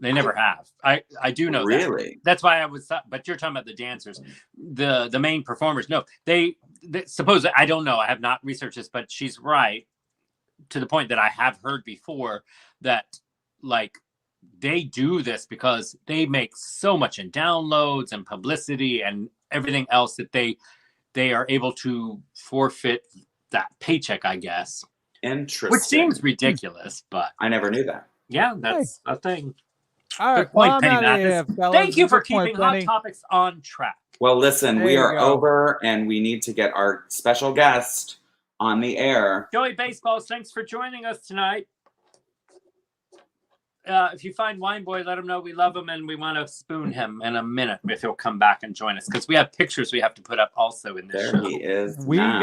Speaker 2: They never have. I do know that.
Speaker 1: Really?
Speaker 2: That's why I was. But you're talking about the dancers, the main performers. No, they suppose I don't know. I have not researched this, but she's right to the point that I have heard before that like they do this because they make so much in downloads and publicity and everything else that they are able to forfeit that paycheck, I guess.
Speaker 1: Interesting.
Speaker 2: Which seems ridiculous, but
Speaker 1: I never knew that.
Speaker 2: yeah, that's a thing.
Speaker 3: All right,
Speaker 2: Good point,
Speaker 3: well, I'm
Speaker 2: Penny
Speaker 3: outta
Speaker 2: Mathis.
Speaker 3: here, fellas.
Speaker 2: Thank you for
Speaker 3: Good point,
Speaker 2: keeping Hot
Speaker 3: Penny.
Speaker 2: Topics on track.
Speaker 1: Well, listen,
Speaker 3: There
Speaker 1: we
Speaker 3: you
Speaker 1: are
Speaker 3: go.
Speaker 1: over and we need to get our special guest on the air.
Speaker 2: Joey Baseballs, thanks for joining us tonight. If you find Wine Boy, let him know we love him and we want to spoon him in a minute if he'll come back and join us because we have pictures we have to put up also in this
Speaker 1: There
Speaker 2: show.
Speaker 1: he is.
Speaker 3: We
Speaker 1: now.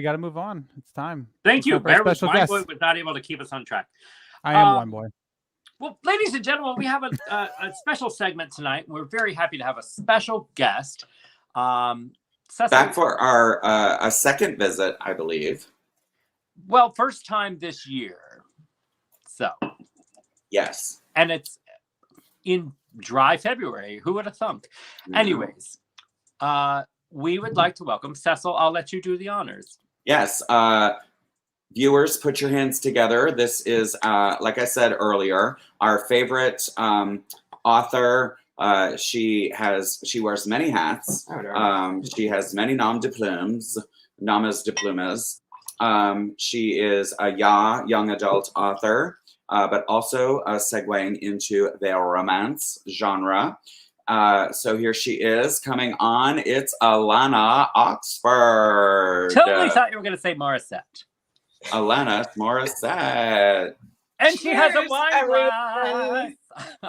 Speaker 3: gotta move on. It's time.
Speaker 2: Thank
Speaker 3: It's
Speaker 2: you.
Speaker 3: time for our
Speaker 2: Wine
Speaker 3: special
Speaker 2: Boy
Speaker 3: guest.
Speaker 2: was not able to keep us on track.
Speaker 3: I am one boy.
Speaker 2: Well, ladies and gentlemen, we have a special segment tonight. We're very happy to have a special guest. Cecil,
Speaker 1: Back for our a second visit, I believe.
Speaker 2: well, first time this year. So,
Speaker 1: Yes.
Speaker 2: and it's in dry February. Who would have thunk?
Speaker 1: Yeah.
Speaker 2: Anyways, we would like to welcome Cecil. I'll let you do the honors.
Speaker 1: Yes. Viewers, put your hands together. This is, like I said earlier, our favorite author. She wears many hats. She has many noms de plumes. She is a young adult author, but also segueing into the romance genre. So here she is coming on. It's Alana Oxford.
Speaker 2: Totally thought you were going to say Morissette.
Speaker 1: Alana Morissette.
Speaker 2: And she has a
Speaker 5: Cheers,
Speaker 2: wine
Speaker 5: everyone.
Speaker 2: glass.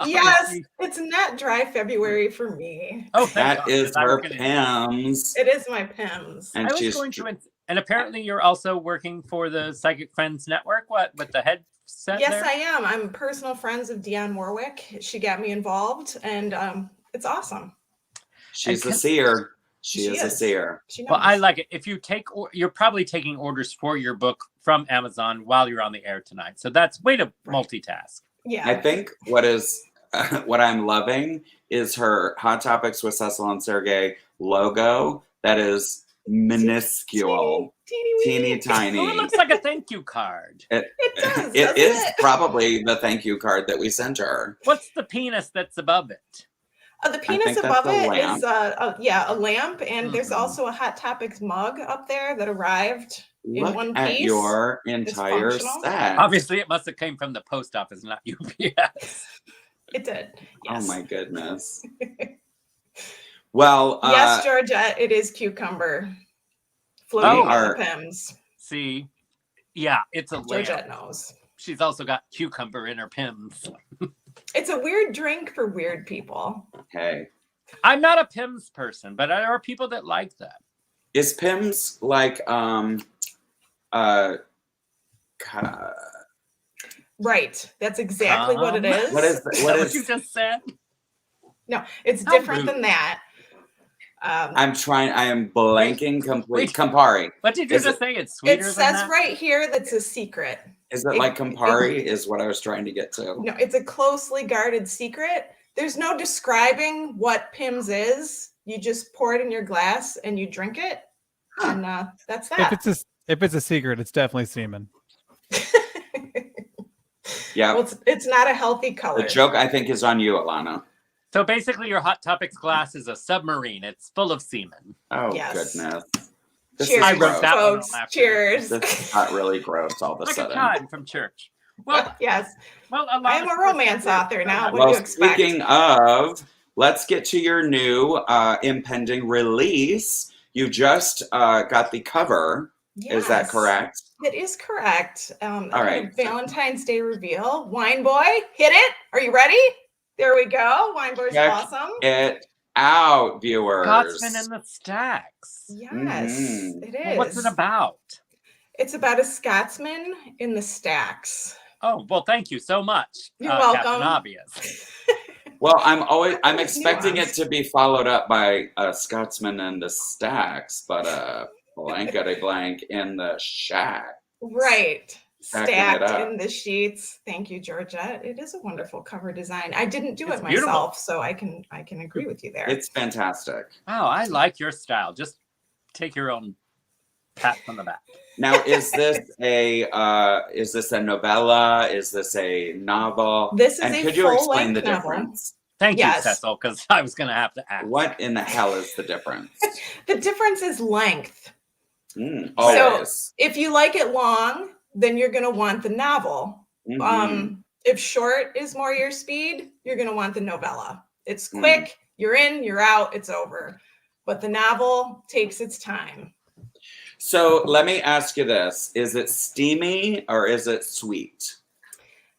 Speaker 5: Yes, it's not dry February for me.
Speaker 2: Oh, thank
Speaker 1: That
Speaker 2: God,
Speaker 1: is
Speaker 2: 'cause I was
Speaker 1: her
Speaker 2: gonna-
Speaker 1: Pims.
Speaker 5: It is my Pims.
Speaker 1: And
Speaker 2: I was
Speaker 1: she's
Speaker 2: going to, and apparently you're also working for the Psychic Friends Network. What with the headset?
Speaker 5: Yes,
Speaker 2: there?
Speaker 5: I am. I'm personal friends of Dionne Warwick. She got me involved, and it's awesome.
Speaker 1: she's a
Speaker 2: and-
Speaker 1: seer. She
Speaker 5: She
Speaker 1: is a
Speaker 5: is.
Speaker 1: seer.
Speaker 5: She knows.
Speaker 2: Well, I like it. If you you're probably taking orders for your book from Amazon while you're on the air tonight. So that's way to
Speaker 5: Right.
Speaker 2: multitask.
Speaker 5: Yeah.
Speaker 1: I think what I'm loving is her Hot Topics with Cecil and Sureg'ay logo. That is minuscule, teeny
Speaker 5: weeny.
Speaker 1: tiny.
Speaker 2: Oh, it looks like a thank you card.
Speaker 5: It does.
Speaker 1: It
Speaker 5: doesn't
Speaker 1: is
Speaker 5: it?
Speaker 1: probably the thank you card that we sent her.
Speaker 2: What's the penis that's above it?
Speaker 5: The penis
Speaker 1: think
Speaker 5: above
Speaker 1: that's a
Speaker 5: it is a lamp, and there's
Speaker 2: Mhm.
Speaker 5: also a Hot Topics mug up there that arrived in
Speaker 1: Look
Speaker 5: one
Speaker 1: at
Speaker 5: piece.
Speaker 1: your entire
Speaker 5: functional.
Speaker 1: set.
Speaker 2: Obviously, it must have came from the post office, not UPS.
Speaker 5: It did. Yes.
Speaker 1: Oh my goodness. Well,
Speaker 5: Yes, Georgette, it is cucumber floating
Speaker 2: Oh.
Speaker 5: on the Pims.
Speaker 2: See, yeah, it's a lamp.
Speaker 5: Georgette knows.
Speaker 2: She's also got cucumber in her Pims.
Speaker 5: It's a weird drink for weird people.
Speaker 1: hey,
Speaker 2: I'm not a Pims person, but there are people that like that.
Speaker 1: is Pims like
Speaker 5: Right. That's exactly what it is.
Speaker 1: what is
Speaker 2: Is
Speaker 1: what
Speaker 2: that
Speaker 1: is?
Speaker 2: what you just said?
Speaker 5: No, it's
Speaker 2: How
Speaker 5: different
Speaker 2: rude.
Speaker 5: than that.
Speaker 1: I am blanking complete.
Speaker 2: Wait.
Speaker 1: Campari.
Speaker 2: What did you
Speaker 1: Is
Speaker 2: just
Speaker 1: it-
Speaker 2: say? It's
Speaker 5: It
Speaker 2: sweeter than
Speaker 5: says
Speaker 2: that?
Speaker 5: right here that's a secret.
Speaker 1: Is it like Campari? Is what I was trying to get to.
Speaker 5: No, it's a closely guarded secret. There's no describing what Pims is. You just pour it in your glass and you drink it, and that's that.
Speaker 3: If it's a secret, it's definitely semen.
Speaker 1: Yeah.
Speaker 5: Well, it's not a healthy color.
Speaker 1: The joke I think is on you, Alana.
Speaker 2: So basically, your Hot Topics glass is a submarine. It's full of semen.
Speaker 1: Oh,
Speaker 5: Yes.
Speaker 1: goodness. This
Speaker 5: Cheers,
Speaker 2: I
Speaker 1: is
Speaker 2: wrote
Speaker 1: gross.
Speaker 2: that one all
Speaker 5: folks.
Speaker 2: after
Speaker 5: Cheers.
Speaker 1: This got really gross all of a
Speaker 2: Like a
Speaker 1: sudden.
Speaker 2: chime from church. Well,
Speaker 5: Yes.
Speaker 2: well,
Speaker 5: I am a romance author now. What do
Speaker 1: Well,
Speaker 5: you expect?
Speaker 1: speaking of, let's get to your new impending release. You just got the cover. Is that
Speaker 5: Yes,
Speaker 1: correct?
Speaker 5: It is correct.
Speaker 1: All
Speaker 5: I had
Speaker 1: right.
Speaker 5: a Valentine's Day reveal. Wine Boy, hit it. Are you ready? There we go. Wine Boy's
Speaker 1: Check
Speaker 5: awesome.
Speaker 1: it out, viewers.
Speaker 2: Scotsman in the Stacks.
Speaker 5: Yes,
Speaker 1: Mhm.
Speaker 5: it is.
Speaker 2: Well, what's it about?
Speaker 5: It's about a Scotsman in the stacks.
Speaker 2: Oh, well, thank you so much.
Speaker 5: You're
Speaker 2: Captain
Speaker 5: welcome.
Speaker 2: Obvious.
Speaker 1: Well, I'm
Speaker 5: It's
Speaker 1: expecting
Speaker 5: nuanced.
Speaker 1: it to be followed up by a Scotsman in the Stacks, but blankety blank in the shack.
Speaker 5: Right.
Speaker 1: Stacking it
Speaker 5: Stacked
Speaker 1: up.
Speaker 5: in the sheets. Thank you, Georgette. It is a wonderful cover design. I didn't do
Speaker 2: It's
Speaker 5: it
Speaker 2: beautiful.
Speaker 5: myself, so I can agree with you there.
Speaker 1: It's fantastic.
Speaker 2: Wow, I like your style. Just take your own pat on the back.
Speaker 1: Now, is this a novella? Is this a novel?
Speaker 5: This is
Speaker 1: And
Speaker 5: a
Speaker 1: could you explain
Speaker 5: full-length
Speaker 1: the
Speaker 5: novel.
Speaker 1: difference?
Speaker 2: Thank
Speaker 5: Yes.
Speaker 2: you, Cecil, because I was going to have to ask.
Speaker 1: What in the hell is the difference?
Speaker 5: The difference is length.
Speaker 1: Always.
Speaker 5: If you like it long, then you're going to want the novel.
Speaker 1: Mhm.
Speaker 5: If short is more your speed, you're going to want the novella. It's
Speaker 1: Mm.
Speaker 5: quick, you're in, you're out, it's over. But the novel takes its time.
Speaker 1: So let me ask you this. Is it steamy or is it sweet?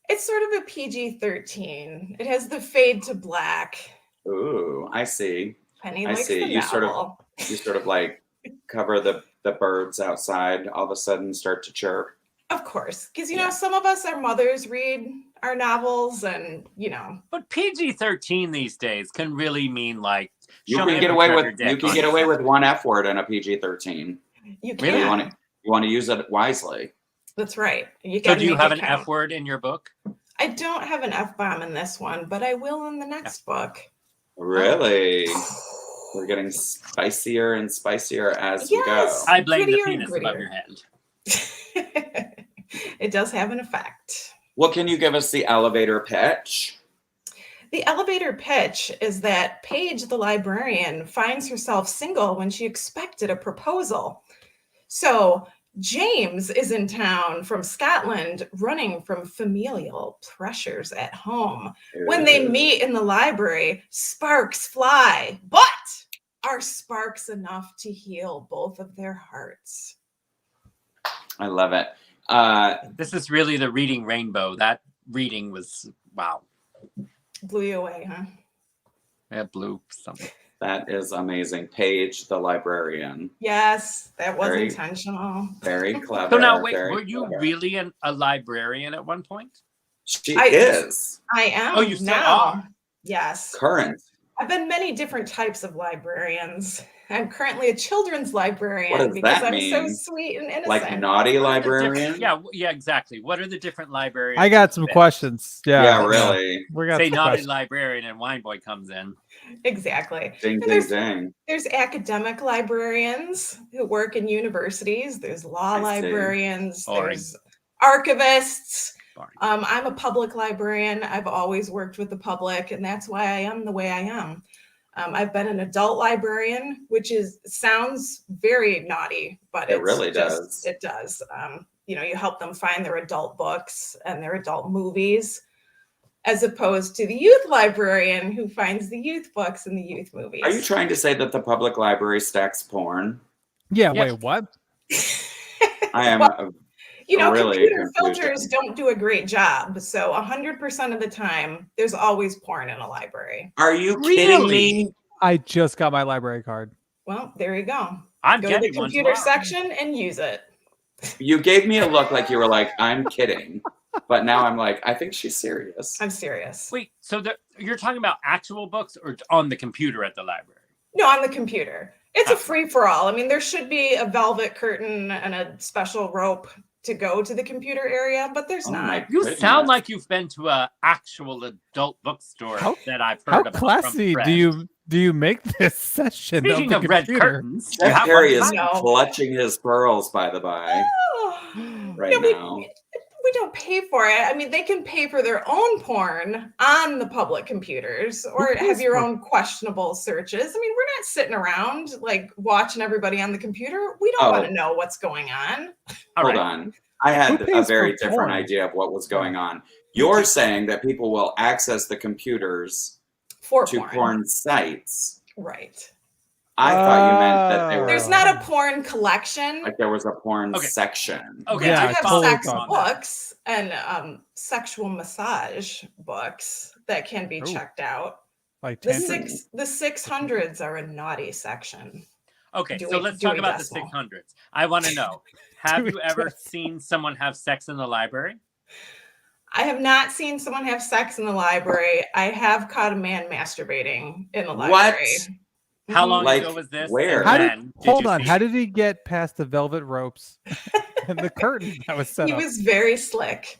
Speaker 5: It's sort of a PG-13. It has the fade to black.
Speaker 1: Ooh, I see.
Speaker 5: Penny
Speaker 1: I
Speaker 5: likes
Speaker 1: see.
Speaker 5: the
Speaker 1: You
Speaker 5: novel.
Speaker 1: sort of like cover the birds outside, all of a sudden start to chirp.
Speaker 5: Of course, because
Speaker 1: Yeah.
Speaker 5: some of us, our mothers read our novels, and
Speaker 2: But PG-13 these days can really mean like
Speaker 1: You
Speaker 2: show me
Speaker 1: can
Speaker 2: a
Speaker 1: get away
Speaker 2: picture of
Speaker 1: with
Speaker 2: your
Speaker 1: you
Speaker 2: dick
Speaker 1: can
Speaker 2: on
Speaker 1: get
Speaker 2: your
Speaker 1: away
Speaker 2: phone.
Speaker 1: with one F word in a PG-13.
Speaker 5: you
Speaker 2: Really?
Speaker 5: can.
Speaker 1: You want to use it wisely.
Speaker 5: That's right. You
Speaker 2: So
Speaker 5: gotta
Speaker 2: do you
Speaker 5: make
Speaker 2: have
Speaker 5: it
Speaker 2: an
Speaker 5: count.
Speaker 2: F word in your book?
Speaker 5: I don't have an F-bomb in this one, but I will in the next book.
Speaker 1: Really? We're getting spicier and spicier as we go.
Speaker 5: Yes.
Speaker 2: I blame the
Speaker 5: Grittier,
Speaker 2: penis above
Speaker 5: grittier.
Speaker 2: your head.
Speaker 5: It does have an effect.
Speaker 1: Well, can you give us the elevator pitch?
Speaker 5: The elevator pitch is that Paige, the librarian, finds herself single when she expected a proposal. So James is in town from Scotland, running from familial pressures at home. When they meet in the library, sparks fly, but are sparks enough to heal both of their hearts?
Speaker 1: I love it.
Speaker 2: This is really the reading rainbow. That reading was wow.
Speaker 5: Blew you away, huh?
Speaker 2: It blew something.
Speaker 1: That is amazing. Paige, the librarian.
Speaker 5: Yes, that was
Speaker 1: Very-
Speaker 5: intentional.
Speaker 1: Very clever.
Speaker 2: So now, wait,
Speaker 1: very
Speaker 2: were you
Speaker 1: clever.
Speaker 2: really a librarian at one point?
Speaker 1: She
Speaker 5: I-
Speaker 1: is
Speaker 5: I am
Speaker 2: Oh, you still
Speaker 5: now.
Speaker 2: are?
Speaker 5: Yes.
Speaker 1: current.
Speaker 5: I've been many different types of librarians. I'm currently a children's librarian
Speaker 1: What does
Speaker 5: because
Speaker 1: that
Speaker 5: I'm so
Speaker 1: mean?
Speaker 5: sweet and innocent.
Speaker 1: Like naughty librarian?
Speaker 2: Yeah, exactly. What are the different librarians?
Speaker 3: I got
Speaker 2: you've
Speaker 3: some
Speaker 2: been?
Speaker 3: questions. Yeah,
Speaker 1: Yeah, really.
Speaker 3: We got
Speaker 2: Say
Speaker 3: some
Speaker 2: naughty
Speaker 3: questions.
Speaker 2: librarian and wine boy comes in.
Speaker 5: Exactly.
Speaker 1: Ding,
Speaker 5: And
Speaker 1: ding,
Speaker 5: there's,
Speaker 1: ding.
Speaker 5: there's academic librarians who work in universities. There's law
Speaker 1: I see.
Speaker 5: librarians.
Speaker 2: Boring.
Speaker 5: There's archivists.
Speaker 2: Boring.
Speaker 5: I'm a public librarian. I've always worked with the public, and that's why I am the way I am. I've been an adult librarian, which sounds very naughty, but
Speaker 1: It really does.
Speaker 5: It does. You help them find their adult books and their adult movies, as opposed to the youth librarian who finds the youth books and the youth movies.
Speaker 1: Are you trying to say that the public library stacks porn?
Speaker 3: Yeah,
Speaker 2: Yep.
Speaker 3: wait, what?
Speaker 1: I am.
Speaker 5: Well,
Speaker 1: really
Speaker 5: computer
Speaker 1: confused.
Speaker 5: filters don't do a great job. So 100% of the time, there's always porn in a library.
Speaker 1: Are you kidding
Speaker 2: Really?
Speaker 1: me?
Speaker 3: I just got my library card.
Speaker 5: Well, there you go.
Speaker 2: I'm
Speaker 5: Go to the
Speaker 2: getting one
Speaker 5: computer
Speaker 2: tomorrow.
Speaker 5: section and use it.
Speaker 1: You gave me a look like you were like, I'm kidding. But now I'm like, I think she's serious.
Speaker 5: I'm serious.
Speaker 2: Wait, so you're talking about actual books or on the computer at the library?
Speaker 5: No, on the computer. It's a free-for-all. I mean, there should be a velvet curtain and a special rope to go to the computer area, but there's
Speaker 1: Oh
Speaker 5: not.
Speaker 1: my
Speaker 2: You
Speaker 1: goodness.
Speaker 2: sound like you've been to a actual adult bookstore
Speaker 3: How-
Speaker 2: that I've heard
Speaker 3: How
Speaker 2: about.
Speaker 3: classy
Speaker 2: from
Speaker 3: do you make this session?
Speaker 2: Speaking
Speaker 3: the
Speaker 2: of red
Speaker 3: computer?
Speaker 2: curtains, you
Speaker 1: Jeff
Speaker 2: have
Speaker 1: Perry
Speaker 2: one
Speaker 1: is
Speaker 2: tonight.
Speaker 5: No.
Speaker 1: clutching his pearls, by the by, right
Speaker 5: No,
Speaker 1: now.
Speaker 5: We don't pay for it. I mean, they can pay for their own porn on the public computers or have your own questionable searches. I mean, we're not sitting around like watching everybody on the computer. We don't want to know what's going on.
Speaker 1: Hold on. I had a very different
Speaker 3: porn?
Speaker 1: idea of what was going on. You're saying that people will access the computers
Speaker 5: For
Speaker 1: to
Speaker 5: porn.
Speaker 1: porn sites.
Speaker 5: Right.
Speaker 1: I thought you meant that they were
Speaker 5: There's not a porn collection.
Speaker 1: like there was a porn section.
Speaker 2: Okay,
Speaker 3: Yeah,
Speaker 5: I have
Speaker 3: totally
Speaker 5: sex
Speaker 3: thought
Speaker 5: books and sexual massage books that can be checked out.
Speaker 3: Like
Speaker 5: The
Speaker 3: tantric?
Speaker 5: the 600s are a naughty section.
Speaker 2: Okay,
Speaker 5: Dewey-
Speaker 2: so let's talk
Speaker 5: Dewey
Speaker 2: about
Speaker 5: Decimal.
Speaker 2: the 600s. I want to know, have
Speaker 3: Dewey
Speaker 2: you ever
Speaker 3: Decimal.
Speaker 2: seen someone have sex in the library?
Speaker 5: I have not seen someone have sex in the library. I have caught a man masturbating in the
Speaker 1: What?
Speaker 5: library.
Speaker 2: How long
Speaker 1: Like,
Speaker 2: ago was this?
Speaker 1: where?
Speaker 2: And
Speaker 3: How
Speaker 2: when
Speaker 3: did, hold
Speaker 2: you
Speaker 3: on.
Speaker 2: see
Speaker 3: How
Speaker 2: it?
Speaker 3: did he get past the velvet ropes and the curtain that was set
Speaker 5: He
Speaker 3: up?
Speaker 5: was very slick.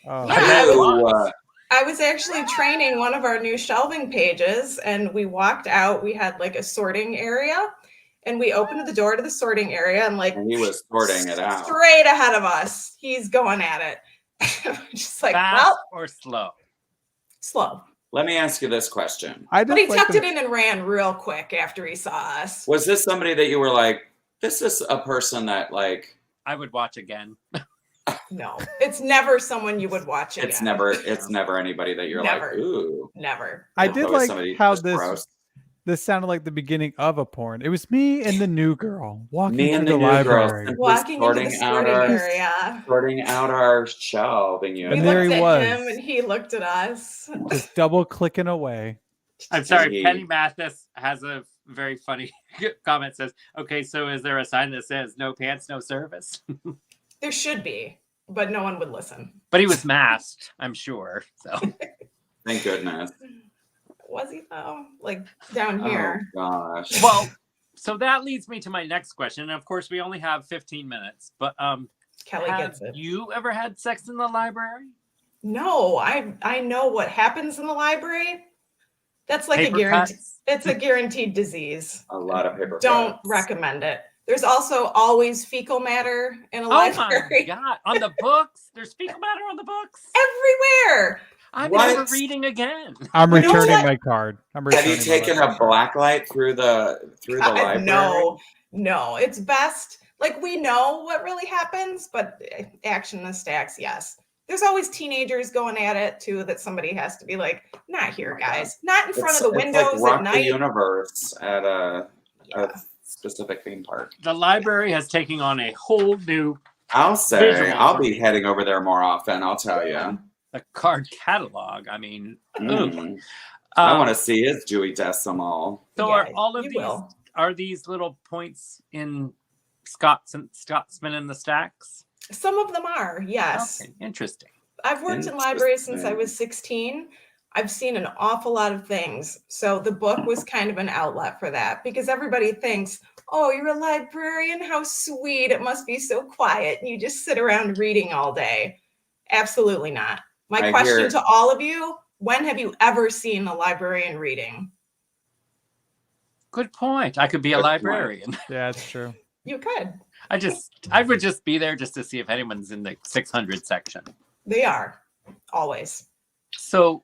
Speaker 3: Oh.
Speaker 5: Yeah,
Speaker 2: I bet it
Speaker 1: Ew.
Speaker 2: was.
Speaker 5: I was actually training one of our new shelving pages and we walked out. We had like a sorting area and we opened the door to the sorting area and like
Speaker 1: And he was sorting it out.
Speaker 5: straight ahead of us. He's going at it. Just like,
Speaker 2: Fast
Speaker 5: well,
Speaker 2: or slow?
Speaker 5: slow.
Speaker 1: Let me ask you this question.
Speaker 3: I
Speaker 5: But
Speaker 3: just
Speaker 5: he
Speaker 3: like
Speaker 5: tucked
Speaker 3: them-
Speaker 5: it in and ran real quick after he saw us.
Speaker 1: Was this somebody that you were like, this is a person that like
Speaker 2: I would watch again.
Speaker 5: No, it's never someone you would watch again.
Speaker 1: it's never anybody that you're
Speaker 5: Never.
Speaker 1: like, ooh.
Speaker 5: Never.
Speaker 3: I
Speaker 1: No.
Speaker 3: did
Speaker 1: Always
Speaker 3: like
Speaker 1: somebody
Speaker 3: how
Speaker 1: just gross.
Speaker 3: this sounded like the beginning of a porn. It was me and the new girl walking
Speaker 1: Me
Speaker 3: through
Speaker 1: and
Speaker 3: the
Speaker 1: the new
Speaker 3: library.
Speaker 1: girl
Speaker 5: Walking into the
Speaker 1: sorting out
Speaker 5: sorting
Speaker 1: our
Speaker 5: area.
Speaker 1: sorting out our shelving
Speaker 5: We
Speaker 3: And
Speaker 1: unit.
Speaker 3: there
Speaker 5: looked
Speaker 3: he
Speaker 5: at
Speaker 3: was.
Speaker 5: him and he looked at us.
Speaker 3: Just double clicking away.
Speaker 2: I'm sorry,
Speaker 1: He-
Speaker 2: Penny Mathis has a very funny comment. Says, okay, so is there a sign that says no pants, no service?
Speaker 5: There should be, but no one would listen.
Speaker 2: But he was masked, I'm sure. So
Speaker 1: Thank goodness.
Speaker 5: Was he though? Like down here.
Speaker 1: Oh gosh.
Speaker 2: well, so that leads me to my next question. And of course, we only have 15 minutes. But
Speaker 5: Kelly
Speaker 2: have
Speaker 5: gets it.
Speaker 2: you ever had sex in the library?
Speaker 5: No, I know what happens in the library. That's like
Speaker 2: Paper
Speaker 5: a guarantee.
Speaker 2: cuts?
Speaker 5: It's a guaranteed disease.
Speaker 1: A lot of paper
Speaker 5: Don't
Speaker 1: cuts.
Speaker 5: recommend it. There's also always fecal matter in a
Speaker 2: Oh my
Speaker 5: library.
Speaker 2: god! On the books, there's fecal matter on the books.
Speaker 5: Everywhere.
Speaker 2: I'm
Speaker 1: What?
Speaker 2: never reading again.
Speaker 3: I'm
Speaker 5: You know
Speaker 3: returning
Speaker 5: what?
Speaker 3: my card. I'm
Speaker 1: Have
Speaker 3: returning
Speaker 1: you
Speaker 3: my
Speaker 1: taken
Speaker 3: library
Speaker 1: a
Speaker 3: card.
Speaker 1: black light through the
Speaker 5: God,
Speaker 1: library?
Speaker 5: no. It's best. Like we know what really happens, but action in the stacks, yes. There's always teenagers going at it too. That somebody has to be like, not here,
Speaker 1: my God.
Speaker 5: guys. Not in front
Speaker 1: It's
Speaker 5: of the windows
Speaker 1: like
Speaker 5: at
Speaker 1: Rock the
Speaker 5: night.
Speaker 1: Universe at a
Speaker 5: Yeah.
Speaker 1: specific theme park.
Speaker 2: The library has taken on a whole new
Speaker 1: I'll say
Speaker 2: Visual
Speaker 1: I'll
Speaker 2: for
Speaker 1: be
Speaker 2: me.
Speaker 1: heading over there more often. I'll tell you.
Speaker 2: a card catalog. I mean,
Speaker 1: Mm. I want to see his Dewey Decimal.
Speaker 2: So
Speaker 5: Yeah,
Speaker 2: are all of
Speaker 5: you
Speaker 2: these
Speaker 5: will.
Speaker 2: are these little points in Scotsman in the stacks?
Speaker 5: Some of them are, yes.
Speaker 2: Okay, interesting.
Speaker 5: I've worked in libraries since I was 16. I've seen an awful lot of things. So the book was kind of an outlet for that because everybody thinks, oh, you're a librarian? How sweet. It must be so quiet. And you just sit around reading all day. Absolutely not. My
Speaker 1: I
Speaker 5: question
Speaker 1: hear-
Speaker 5: to all of you, when have you ever seen a librarian reading?
Speaker 2: Good point. I could be a
Speaker 1: Good point.
Speaker 2: librarian.
Speaker 3: Yeah, it's true.
Speaker 5: You could.
Speaker 2: I would just be there just to see if anyone's in the 600 section.
Speaker 5: They are. Always.
Speaker 2: So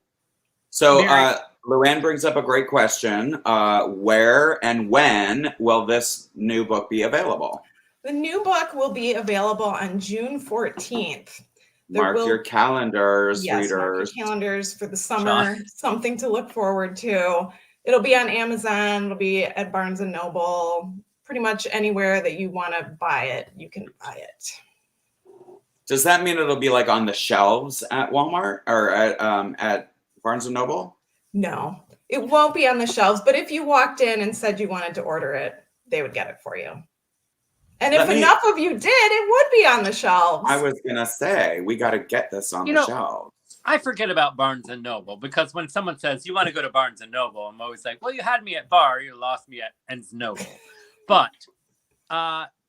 Speaker 1: So
Speaker 2: Mary-
Speaker 1: Luann brings up a great question. Where and when will this new book be available?
Speaker 5: The new book will be available on June 14th. There
Speaker 1: Mark
Speaker 5: will-
Speaker 1: your calendars,
Speaker 5: Yes, mark your
Speaker 1: readers.
Speaker 5: calendars for the summer. Something to look forward to. It'll be on Amazon. It'll be at Barnes and Noble. Pretty much anywhere that you want to buy it, you can buy it.
Speaker 1: Does that mean it'll be like on the shelves at Walmart or at Barnes and Noble?
Speaker 5: No, it won't be on the shelves. But if you walked in and said you wanted to order it, they would get it for you. And if enough of you did, it would be on the shelves.
Speaker 1: I was gonna say we got to get this on
Speaker 2: You
Speaker 1: the
Speaker 2: know,
Speaker 1: shelves.
Speaker 2: I forget about Barnes and Noble because when someone says you want to go to Barnes and Noble, I'm always like, well, you had me at bar, you lost me at Ends Noble. But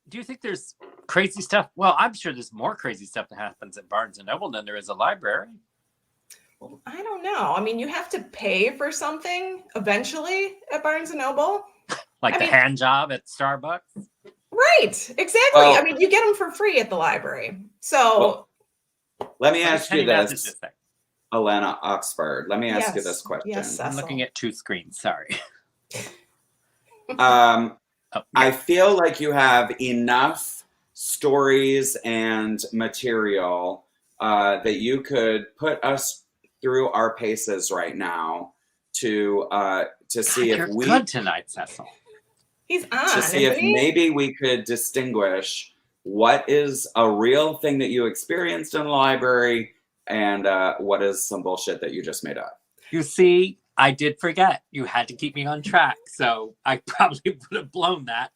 Speaker 2: do you think there's crazy stuff? Well, I'm sure there's more crazy stuff that happens at Barnes and Noble than there is a library.
Speaker 5: Well, I don't know. I mean, you have to pay for something eventually at Barnes and Noble.
Speaker 2: Like
Speaker 5: I
Speaker 2: the
Speaker 5: mean-
Speaker 2: hand job at Starbucks.
Speaker 5: Right, exactly.
Speaker 1: Well-
Speaker 5: I mean, you get them for free at the library. So
Speaker 1: Let me
Speaker 2: What does
Speaker 1: ask you
Speaker 2: Penny Masters
Speaker 1: this,
Speaker 2: just say?
Speaker 1: Alana Oxford. Let me ask you
Speaker 5: Yes.
Speaker 1: this question.
Speaker 5: Yes,
Speaker 2: I'm
Speaker 5: Cecil.
Speaker 2: looking at two screens. Sorry.
Speaker 1: Um,
Speaker 2: Oh,
Speaker 1: I
Speaker 2: yeah.
Speaker 1: feel like you have enough stories and material that you could put us through our paces right now to see if
Speaker 2: You're
Speaker 1: we
Speaker 2: good tonight, Cecil.
Speaker 5: He's on,
Speaker 1: to see if
Speaker 5: isn't he?
Speaker 1: maybe we could distinguish what is a real thing that you experienced in the library and what is some bullshit that you just made up.
Speaker 2: You see, I did forget. You had to keep me on track, so I probably would have blown that.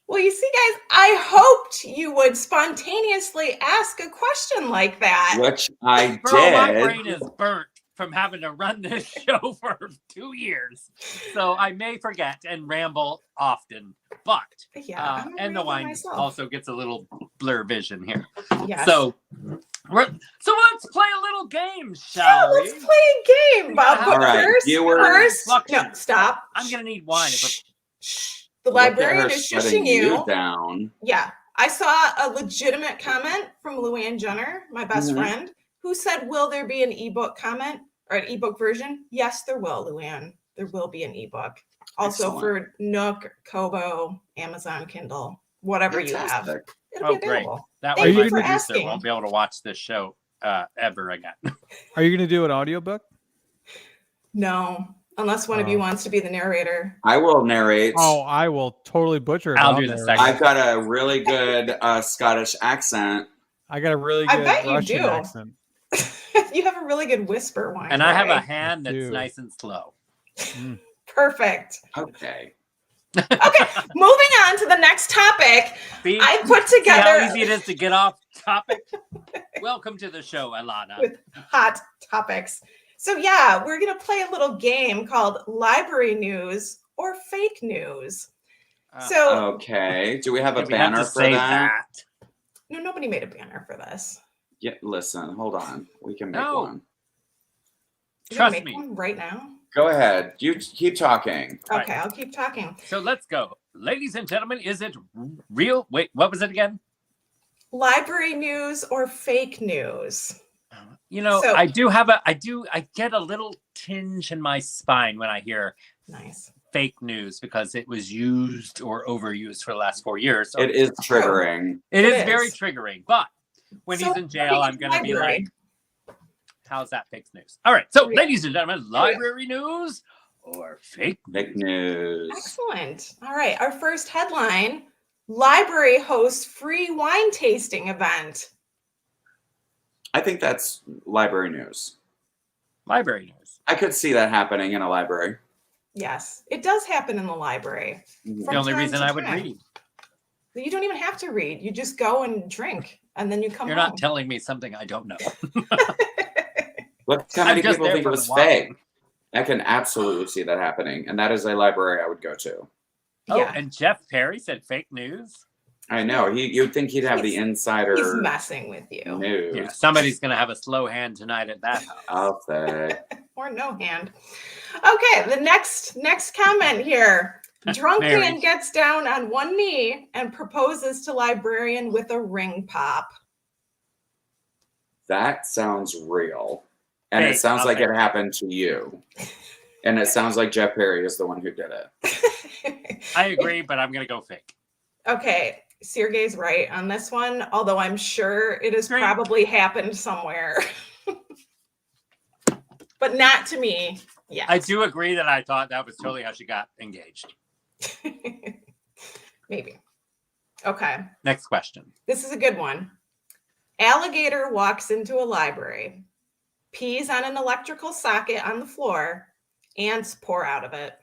Speaker 5: Well, you see, guys, I hoped you would spontaneously ask a question like that.
Speaker 1: Which I
Speaker 2: Girl, my
Speaker 1: did.
Speaker 2: brain is burnt from having to run this show for 2 years. So I may forget and ramble often. But,
Speaker 5: Yeah, I'm a
Speaker 2: and the
Speaker 5: rambler
Speaker 2: wine
Speaker 5: myself.
Speaker 2: also gets a little blur vision here.
Speaker 5: Yes.
Speaker 2: So let's play a little game, shall we?
Speaker 5: Let's play a game, Bob.
Speaker 2: All
Speaker 5: But
Speaker 1: right,
Speaker 5: first, no,
Speaker 2: Fluxions.
Speaker 5: stop.
Speaker 2: I'm going to need wine.
Speaker 5: Shh. The
Speaker 1: Look at
Speaker 5: librarian
Speaker 1: her
Speaker 5: is
Speaker 1: shutting
Speaker 5: shushing you.
Speaker 1: down.
Speaker 5: Yeah, I saw a legitimate comment from Luann Jenner, my best
Speaker 1: Mhm.
Speaker 5: friend, who said, "Will there be an ebook comment or an ebook version?" Yes, there will, Luann. There will be an ebook. Also
Speaker 1: Excellent.
Speaker 5: for Nook, Kobo, Amazon Kindle, whatever you have.
Speaker 1: Fantastic.
Speaker 5: It'll be
Speaker 2: Great.
Speaker 5: available.
Speaker 2: That
Speaker 5: Thank
Speaker 2: way
Speaker 5: you
Speaker 2: my
Speaker 5: for
Speaker 2: producer
Speaker 5: asking.
Speaker 2: won't be able to watch this show ever again.
Speaker 3: Are you going to do an audiobook?
Speaker 5: No, unless one of you
Speaker 3: Oh.
Speaker 5: wants to be the narrator.
Speaker 1: I will narrate.
Speaker 3: Oh, I will totally butcher it.
Speaker 2: I'll
Speaker 3: but
Speaker 2: do the
Speaker 3: narrate.
Speaker 2: second.
Speaker 1: I've got a really good Scottish accent.
Speaker 3: I got a really
Speaker 5: I
Speaker 3: good
Speaker 5: bet you
Speaker 3: Russian
Speaker 5: do.
Speaker 3: accent.
Speaker 5: You have a really good whisper, wine.
Speaker 2: And I have a
Speaker 5: boy.
Speaker 2: hand that's
Speaker 3: do.
Speaker 2: nice and slow.
Speaker 5: Perfect.
Speaker 1: Okay.
Speaker 5: Okay, moving on to the next topic.
Speaker 2: See?
Speaker 5: I put
Speaker 2: See how
Speaker 5: together
Speaker 2: easy it is to get off topic? Welcome to the show, Alana.
Speaker 5: with hot topics. So yeah, we're gonna play a little game called Library News or Fake News. So
Speaker 1: Okay. Do we have a
Speaker 2: Do we have
Speaker 1: banner
Speaker 2: to
Speaker 1: for
Speaker 2: say
Speaker 1: that?
Speaker 5: no, nobody made a banner for this.
Speaker 1: Yeah, listen, hold on. We can make
Speaker 2: No.
Speaker 1: one.
Speaker 5: You're gonna
Speaker 2: Trust
Speaker 5: make
Speaker 2: me.
Speaker 5: one right now?
Speaker 1: Go ahead. You keep talking.
Speaker 2: Right.
Speaker 5: Okay, I'll keep talking.
Speaker 2: So let's go. Ladies and gentlemen, is it real? Wait, what was it again?
Speaker 5: Library news or fake news?
Speaker 2: You know,
Speaker 5: So-
Speaker 2: I get a little tinge in my spine when I hear
Speaker 5: Nice.
Speaker 2: fake news because it was used or overused for the last 4 years. So
Speaker 1: It is triggering.
Speaker 2: it
Speaker 5: it
Speaker 2: is very
Speaker 5: is.
Speaker 2: triggering. But when
Speaker 5: So
Speaker 2: he's in jail,
Speaker 5: fake
Speaker 2: I'm going to be
Speaker 5: library.
Speaker 2: like, how's that fake news? All right. So,
Speaker 5: Here we go.
Speaker 2: ladies and gentlemen, library news or fake news?
Speaker 1: Fake news.
Speaker 5: Excellent. All right, our first headline: library hosts free wine tasting event.
Speaker 1: I think that's library news.
Speaker 2: Library news.
Speaker 1: I could see that happening in a library.
Speaker 5: Yes, it does happen in the library.
Speaker 1: Mhm.
Speaker 5: From
Speaker 2: The only
Speaker 5: time
Speaker 2: reason
Speaker 5: to
Speaker 2: I would
Speaker 5: time.
Speaker 2: read.
Speaker 5: You don't even have to read. You just go and drink, and then you come
Speaker 2: You're
Speaker 5: home.
Speaker 2: not telling me something I don't know.
Speaker 1: Look how
Speaker 2: I'm
Speaker 1: many
Speaker 2: just
Speaker 1: people
Speaker 2: there
Speaker 1: think it
Speaker 2: for
Speaker 1: was
Speaker 2: the wine.
Speaker 1: fake. I can absolutely see that happening. And that is a library I would go to.
Speaker 2: Oh,
Speaker 5: Yeah,
Speaker 2: and Jeff Perry said fake news.
Speaker 1: I know. You'd think he'd have the
Speaker 5: He's
Speaker 1: insider
Speaker 5: messing with you,
Speaker 1: news.
Speaker 2: Yeah, somebody's gonna have a slow hand tonight at that house.
Speaker 1: I'll say.
Speaker 5: or no hand. Okay, the next comment here. Drunk
Speaker 2: Mary.
Speaker 5: man gets down on one knee and proposes to librarian with a ring pop.
Speaker 1: That sounds real. And it
Speaker 2: Fake,
Speaker 1: sounds
Speaker 2: I'll
Speaker 1: like
Speaker 2: say
Speaker 1: it happened to you. And it sounds like Jeff Perry is the one who did it.
Speaker 2: I agree, but I'm gonna go fake.
Speaker 5: Okay, Sureg'ay's right on this one, although I'm sure it has
Speaker 2: Great.
Speaker 5: probably happened somewhere. But not to me yet.
Speaker 2: I do agree that I thought that was totally how she got engaged.
Speaker 5: Maybe. Okay,
Speaker 2: Next question.
Speaker 5: this is a good one. Alligator walks into a library, pees on an electrical socket on the floor, ants pour out of it.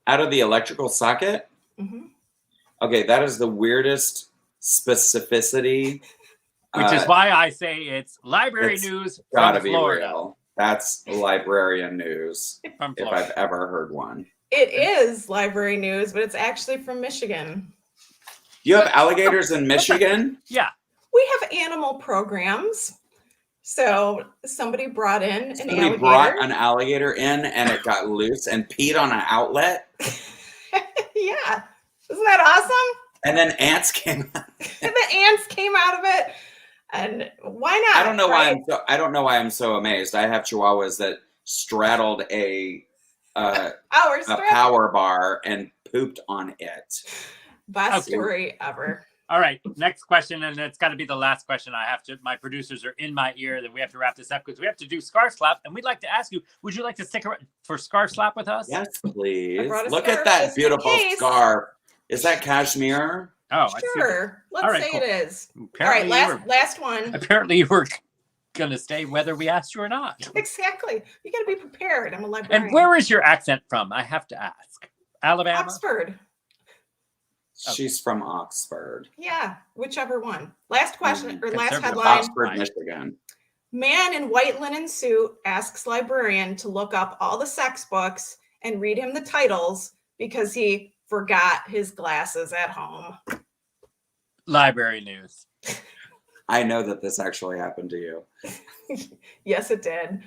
Speaker 1: Out of the electrical socket?
Speaker 5: Mhm.
Speaker 1: Okay, that is the weirdest specificity.
Speaker 2: Which is why I say it's library
Speaker 1: it's
Speaker 2: news
Speaker 1: Gotta
Speaker 2: from
Speaker 1: be
Speaker 2: Florida.
Speaker 1: real. That's librarian news,
Speaker 2: From
Speaker 1: if
Speaker 2: Florida.
Speaker 1: I've ever heard one.
Speaker 5: It is library news, but it's actually from Michigan.
Speaker 1: You have alligators in Michigan?
Speaker 2: Yeah.
Speaker 5: We have animal programs. So somebody brought in an
Speaker 1: Somebody
Speaker 5: alligator.
Speaker 1: brought an alligator in and it got loose and peed on an outlet.
Speaker 5: Yeah. Isn't that awesome?
Speaker 1: And then ants came out.
Speaker 5: And the ants came out of it. And why not?
Speaker 1: I don't know
Speaker 5: right?
Speaker 1: I don't know why I'm so amazed. I have Chihuahuas that straddled a power bar and pooped on it.
Speaker 5: Best
Speaker 2: Okay.
Speaker 5: story ever.
Speaker 2: All right, next question, and it's got to be the last question. My producers are in my ear that we have to wrap this up because we have to do Scarf Slap, and we'd like to ask you, would you like to stick around for Scarf Slap with us?
Speaker 1: Yes, please.
Speaker 5: brought a
Speaker 1: Look
Speaker 5: scarf
Speaker 1: at that
Speaker 5: just in
Speaker 1: beautiful
Speaker 5: case.
Speaker 1: scarf. Is that cashmere?
Speaker 2: Oh, I see.
Speaker 5: Sure. Let's
Speaker 2: All right,
Speaker 5: say
Speaker 2: cool.
Speaker 5: it is.
Speaker 2: Apparently
Speaker 5: All right, last one.
Speaker 2: Apparently, you were going to stay whether we asked you or not.
Speaker 5: Exactly. You got to be prepared. I'm a librarian.
Speaker 2: And where is your accent from? I have to ask. Alabama?
Speaker 5: Oxford.
Speaker 1: She's from Oxford.
Speaker 5: Yeah, whichever one. Last question or last
Speaker 2: Conservative.
Speaker 5: headline.
Speaker 1: Oxford, Michigan.
Speaker 5: Man in white linen suit asks librarian to look up all the sex books and read him the titles because he forgot his glasses at home.
Speaker 2: Library news.
Speaker 1: I know that this actually happened to you.
Speaker 5: Yes, it did.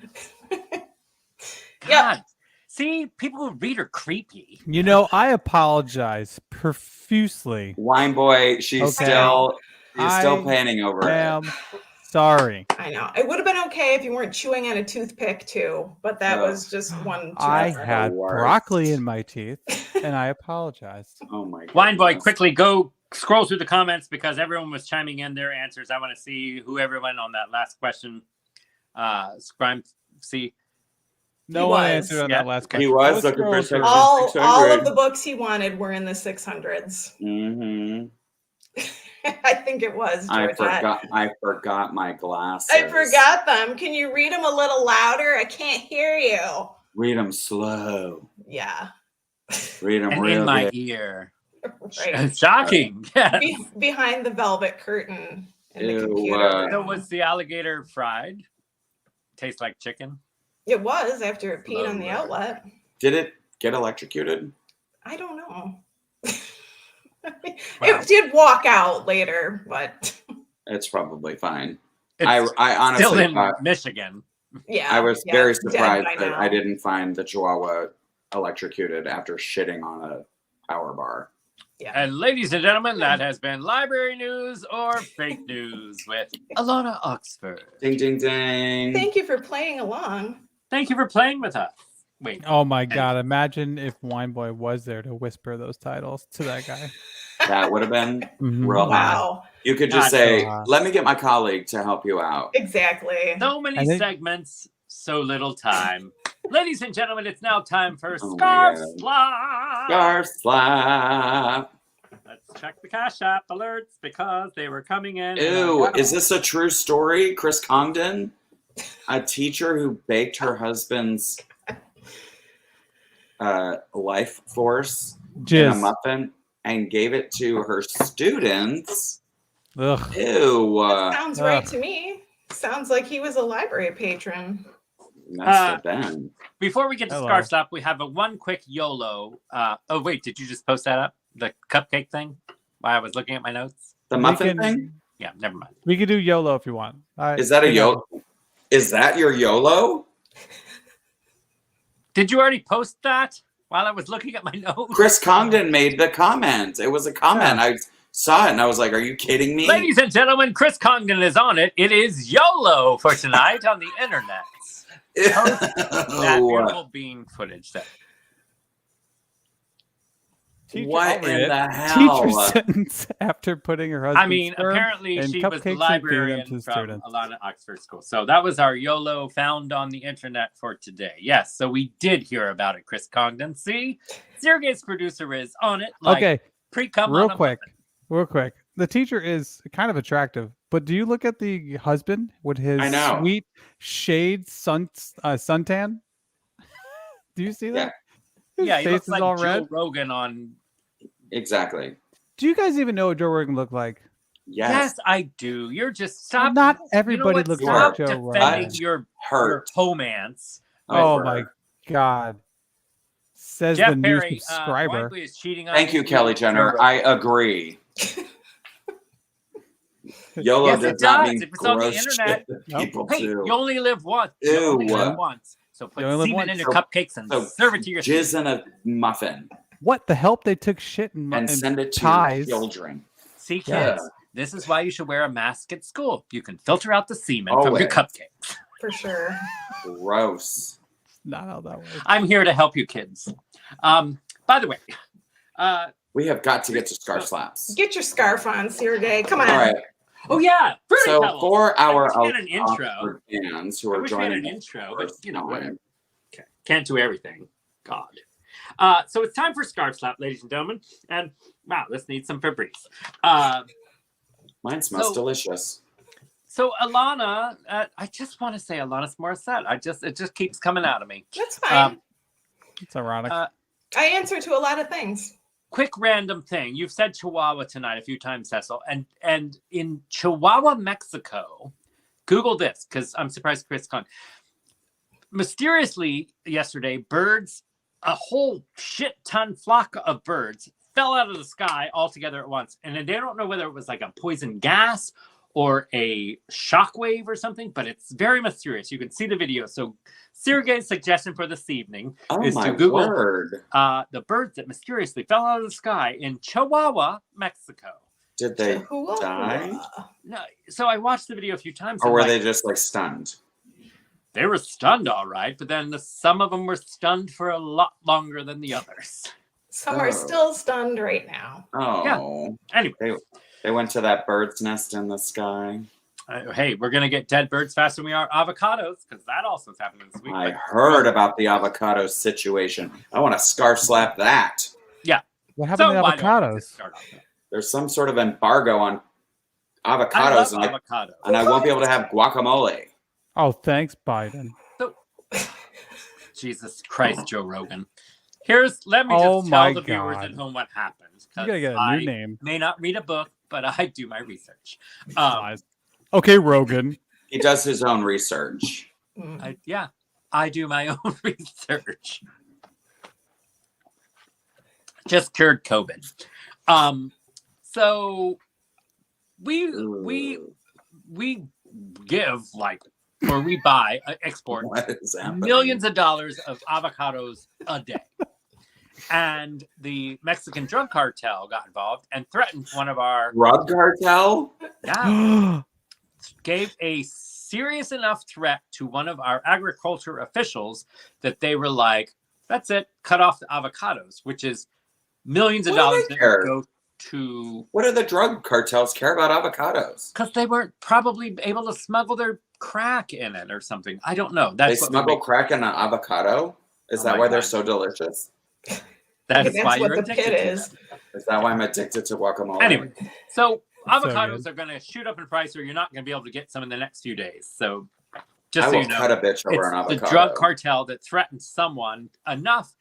Speaker 2: God. See, people who read are creepy.
Speaker 3: You know, I apologize profusely.
Speaker 1: Wine boy, she's
Speaker 3: Okay.
Speaker 1: still
Speaker 3: I
Speaker 1: panning over
Speaker 3: I
Speaker 1: it.
Speaker 3: am sorry.
Speaker 5: I know. It would have been okay if you weren't chewing on a toothpick too, but that was just one.
Speaker 3: I
Speaker 5: too
Speaker 3: had
Speaker 1: worst.
Speaker 3: broccoli in my teeth, and I apologized.
Speaker 1: Oh my god.
Speaker 2: Wine boy, quickly go scroll through the comments because everyone was chiming in their answers. I want to see who everyone on that last question. See.
Speaker 3: No
Speaker 5: He
Speaker 3: one
Speaker 5: was.
Speaker 3: answered on
Speaker 2: Yeah.
Speaker 3: that last question.
Speaker 1: He was
Speaker 3: Let's
Speaker 1: looking for
Speaker 3: scroll through.
Speaker 5: all
Speaker 1: 600.
Speaker 5: of the books he wanted were in the 600s.
Speaker 1: Mm-hmm.
Speaker 5: I think it was, Georgette.
Speaker 1: I forgot my glasses.
Speaker 5: I forgot them. Can you read them a little louder? I can't hear you.
Speaker 1: Read them slow.
Speaker 5: Yeah.
Speaker 1: Read them
Speaker 2: And
Speaker 1: real
Speaker 2: in my
Speaker 1: good.
Speaker 2: ear.
Speaker 5: Right.
Speaker 2: Shocking. Yeah.
Speaker 5: Behind the velvet curtain in the
Speaker 1: Ew,
Speaker 5: computer
Speaker 2: So
Speaker 5: room.
Speaker 2: was the alligator fried? Tastes like chicken?
Speaker 5: It was after it peed on the outlet.
Speaker 1: Did it get electrocuted?
Speaker 5: I don't know.
Speaker 2: Wow.
Speaker 5: It did walk out later, but
Speaker 1: It's probably fine.
Speaker 2: It's
Speaker 1: I honestly
Speaker 2: still in
Speaker 1: thought,
Speaker 2: Michigan.
Speaker 5: yeah.
Speaker 1: I was
Speaker 5: yeah,
Speaker 1: very
Speaker 5: dead
Speaker 1: surprised
Speaker 5: by
Speaker 1: that
Speaker 5: now.
Speaker 1: I didn't find the Chihuahua electrocuted after shitting on a power bar.
Speaker 5: Yeah.
Speaker 2: And ladies and gentlemen, that has been Library News or Fake News with Alana Oxford.
Speaker 1: Ding, ding, ding.
Speaker 5: Thank you for playing along.
Speaker 2: Thank you for playing with us. Wait.
Speaker 3: Oh my god! Imagine if Wine Boy was there to whisper those titles to that guy.
Speaker 1: That would have been
Speaker 3: Mhm.
Speaker 1: real hot.
Speaker 5: Wow.
Speaker 1: You could just
Speaker 2: Not
Speaker 1: say,
Speaker 3: so hot.
Speaker 1: let me get my colleague to help you out.
Speaker 5: Exactly.
Speaker 2: So many
Speaker 3: I think-
Speaker 2: segments, so little time. Ladies and gentlemen, it's now time for
Speaker 1: Oh my
Speaker 2: Scarf
Speaker 1: God.
Speaker 2: Slap.
Speaker 1: Scarf slap.
Speaker 2: Let's check the Cash App alerts because they were coming in.
Speaker 1: Ew, is this a true story? Chris Congdon, a teacher who baked her husband's life force in a
Speaker 3: Jizz.
Speaker 1: muffin and gave it to her students.
Speaker 3: Ugh.
Speaker 1: Ew.
Speaker 5: Sounds right to me. Sounds like he was a library patron.
Speaker 1: Must have been.
Speaker 2: Before we get to
Speaker 3: Hello.
Speaker 2: Scarf Slap, we have a one quick YOLO. Oh, wait, did you just post that up? The cupcake thing? While I was looking at my notes?
Speaker 1: The
Speaker 3: We
Speaker 1: muffin
Speaker 3: can-
Speaker 1: thing?
Speaker 2: Yeah, never mind.
Speaker 3: We could do YOLO if you want.
Speaker 1: Is that a YOLO? Is that your YOLO?
Speaker 2: Did you already post that while I was looking at my notes?
Speaker 1: Chris Congdon made the comment. It was a comment.
Speaker 3: Yeah.
Speaker 1: I saw it and I was like, are you kidding me?
Speaker 2: Ladies and gentlemen, Chris Congdon is on it. It is YOLO for tonight on the internet. That
Speaker 1: Ew.
Speaker 2: beautiful bean footage.
Speaker 3: Teacher,
Speaker 1: What
Speaker 3: I'll read
Speaker 1: in
Speaker 3: it.
Speaker 1: the hell?
Speaker 3: Teacher sentence after putting her husband.
Speaker 2: I mean, apparently
Speaker 3: and
Speaker 2: she was the
Speaker 3: cupcakes and
Speaker 2: librarian
Speaker 3: feeding them to
Speaker 2: from
Speaker 3: students.
Speaker 2: Alana Oxford School. So that was our YOLO found on the internet for today. Yes, so we did hear about it, Chris Congdon. See, Sureg'ay's producer is on it. Like,
Speaker 3: Okay,
Speaker 2: pre-cum
Speaker 3: real
Speaker 2: on a
Speaker 3: quick.
Speaker 2: muffin.
Speaker 3: Real quick. The teacher is kind of attractive, but do you look at the husband with his
Speaker 1: I know.
Speaker 3: sweet shade suntan? Do you see that? His
Speaker 2: Yeah, he
Speaker 3: face
Speaker 2: looks
Speaker 3: is
Speaker 2: like
Speaker 3: all
Speaker 2: Joe
Speaker 3: red.
Speaker 2: Rogan on.
Speaker 1: Exactly.
Speaker 3: Do you guys even know what Joe Rogan looked like?
Speaker 1: Yes.
Speaker 2: Yes, I do. You're just stop.
Speaker 3: Not
Speaker 2: you know
Speaker 3: everybody
Speaker 2: what?
Speaker 3: looks
Speaker 2: Stop
Speaker 3: like Joe
Speaker 2: defending
Speaker 3: Rogan.
Speaker 2: your
Speaker 1: Hurt.
Speaker 2: romance.
Speaker 3: Oh
Speaker 1: over.
Speaker 3: my god! Says
Speaker 2: Jeff
Speaker 3: the new
Speaker 2: Perry,
Speaker 3: subscriber.
Speaker 2: Winefrey is cheating on
Speaker 1: Thank you, Kelly Jenner. I agree. YOLO
Speaker 2: Yes,
Speaker 1: does
Speaker 2: it
Speaker 1: not
Speaker 2: does.
Speaker 1: mean
Speaker 2: If it's on the
Speaker 1: gross
Speaker 2: internet-
Speaker 1: shit that
Speaker 3: Nope.
Speaker 1: people
Speaker 2: Hey,
Speaker 1: do.
Speaker 2: you only live once. You only
Speaker 1: Ew.
Speaker 2: live once. So put
Speaker 3: You only live
Speaker 2: semen
Speaker 3: once.
Speaker 2: in your cupcakes and
Speaker 1: So
Speaker 2: serve it to your
Speaker 1: Jizz in a muffin
Speaker 3: What the help? They took shit and
Speaker 1: and send it to
Speaker 3: ties.
Speaker 1: your children.
Speaker 2: See, kids,
Speaker 3: Yeah.
Speaker 2: This is why you should wear a mask at school. You can filter out the semen from your
Speaker 1: Always.
Speaker 2: cupcakes.
Speaker 5: For sure.
Speaker 1: Gross.
Speaker 3: Not how that works.
Speaker 2: I'm here to help you kids. By the way,
Speaker 1: We have got to get to scarf slaps.
Speaker 5: Get your scarf on, Sureg'ay. Come on.
Speaker 1: All right.
Speaker 2: oh yeah, Fruity
Speaker 1: So
Speaker 2: Pebbles.
Speaker 1: for our
Speaker 2: I wish we had an intro.
Speaker 1: Oxford fans who
Speaker 2: I
Speaker 1: are
Speaker 2: wish we had
Speaker 1: joining
Speaker 2: an
Speaker 1: us
Speaker 2: intro,
Speaker 1: for
Speaker 2: but
Speaker 1: the
Speaker 2: you know,
Speaker 1: first
Speaker 2: whatever.
Speaker 1: time.
Speaker 2: Okay. Can't do everything. God. So it's time for Scarf Slap, ladies and gentlemen. And wow, this needs some Febreze.
Speaker 1: Mine smells
Speaker 2: So-
Speaker 1: delicious.
Speaker 2: So Alana, I just want to say Alanis Morissette. It just keeps coming out of me.
Speaker 5: That's fine.
Speaker 3: It's ironic.
Speaker 5: I answer to a lot of things.
Speaker 2: Quick random thing. You've said Chihuahua tonight a few times, Cecil. And in Chihuahua, Mexico, Google this, because I'm surprised Chris Con. Mysteriously, yesterday, birds, a whole shit ton flock of birds fell out of the sky all together at once. And then they don't know whether it was like a poison gas or a shockwave or something, but it's very mysterious. You can see the video. So Sureg'ay's suggestion for this evening
Speaker 1: Oh
Speaker 2: is
Speaker 1: my
Speaker 2: to Google
Speaker 1: word.
Speaker 2: the birds that mysteriously fell out of the sky in Chihuahua, Mexico.
Speaker 1: Did they
Speaker 5: Chihuahua.
Speaker 1: die?
Speaker 2: No, so I watched the video a few times.
Speaker 1: Or
Speaker 2: and
Speaker 1: were
Speaker 2: like,
Speaker 1: they just like stunned?
Speaker 2: They were stunned, all right, but then some of them were stunned for a lot longer than the others.
Speaker 5: Some are
Speaker 1: Oh.
Speaker 5: still stunned right now.
Speaker 1: Oh.
Speaker 2: Anyway,
Speaker 1: They went to that bird's nest in the sky.
Speaker 2: hey, we're gonna get dead birds faster than we are avocados, because that also is happening this week.
Speaker 1: I
Speaker 2: but-
Speaker 1: heard about the avocado situation. I want to scarf slap that.
Speaker 3: What happened to
Speaker 2: why don't we
Speaker 3: avocados?
Speaker 2: just start off there?
Speaker 1: There's some sort of embargo on
Speaker 2: I love
Speaker 1: avocados,
Speaker 2: avocados.
Speaker 1: and I won't be able to have guacamole.
Speaker 3: Oh, thanks, Biden.
Speaker 2: Jesus Christ, Joe Rogan. Let me
Speaker 3: Oh
Speaker 2: just
Speaker 3: my
Speaker 2: tell the viewers
Speaker 3: God.
Speaker 2: at home what happened.
Speaker 3: You gotta get a
Speaker 2: I
Speaker 3: new name.
Speaker 2: may not read a book, but I do my research.
Speaker 3: Lies. Okay, Rogan.
Speaker 1: He does his own research.
Speaker 5: Mm.
Speaker 2: I do my own research. Just cured COVID. So we give or we buy, export
Speaker 1: What is happening?
Speaker 2: millions of dollars of avocados a day. And the Mexican drug cartel got involved and threatened one of our
Speaker 1: Drug cartel?
Speaker 2: gave a serious enough threat to one of our agriculture officials that they were like, that's it, cut off the avocados, which is millions of
Speaker 1: What do
Speaker 2: dollars
Speaker 1: they
Speaker 2: that
Speaker 1: care?
Speaker 2: go to,
Speaker 1: What do the drug cartels care about avocados?
Speaker 2: because they weren't probably able to smuggle their crack in it or something. I don't know.
Speaker 1: They
Speaker 2: That's what
Speaker 1: smuggle crack in an avocado? Is
Speaker 2: Oh
Speaker 1: that
Speaker 2: my
Speaker 1: why they're
Speaker 2: God.
Speaker 1: so delicious?
Speaker 2: That's
Speaker 5: That's
Speaker 2: why
Speaker 5: what
Speaker 2: you're
Speaker 5: the
Speaker 2: addicted
Speaker 5: pit
Speaker 2: to
Speaker 5: is.
Speaker 2: them.
Speaker 1: Is that why I'm addicted to guacamole?
Speaker 2: Anyway, so
Speaker 3: So
Speaker 2: avocados
Speaker 3: good.
Speaker 2: are going to shoot up in price, or you're not going to be able to get some in the next few days. So just
Speaker 1: I
Speaker 2: so
Speaker 1: will
Speaker 2: you know,
Speaker 1: cut a bitch over an
Speaker 2: it's the
Speaker 1: avocado.
Speaker 2: drug cartel that threatened someone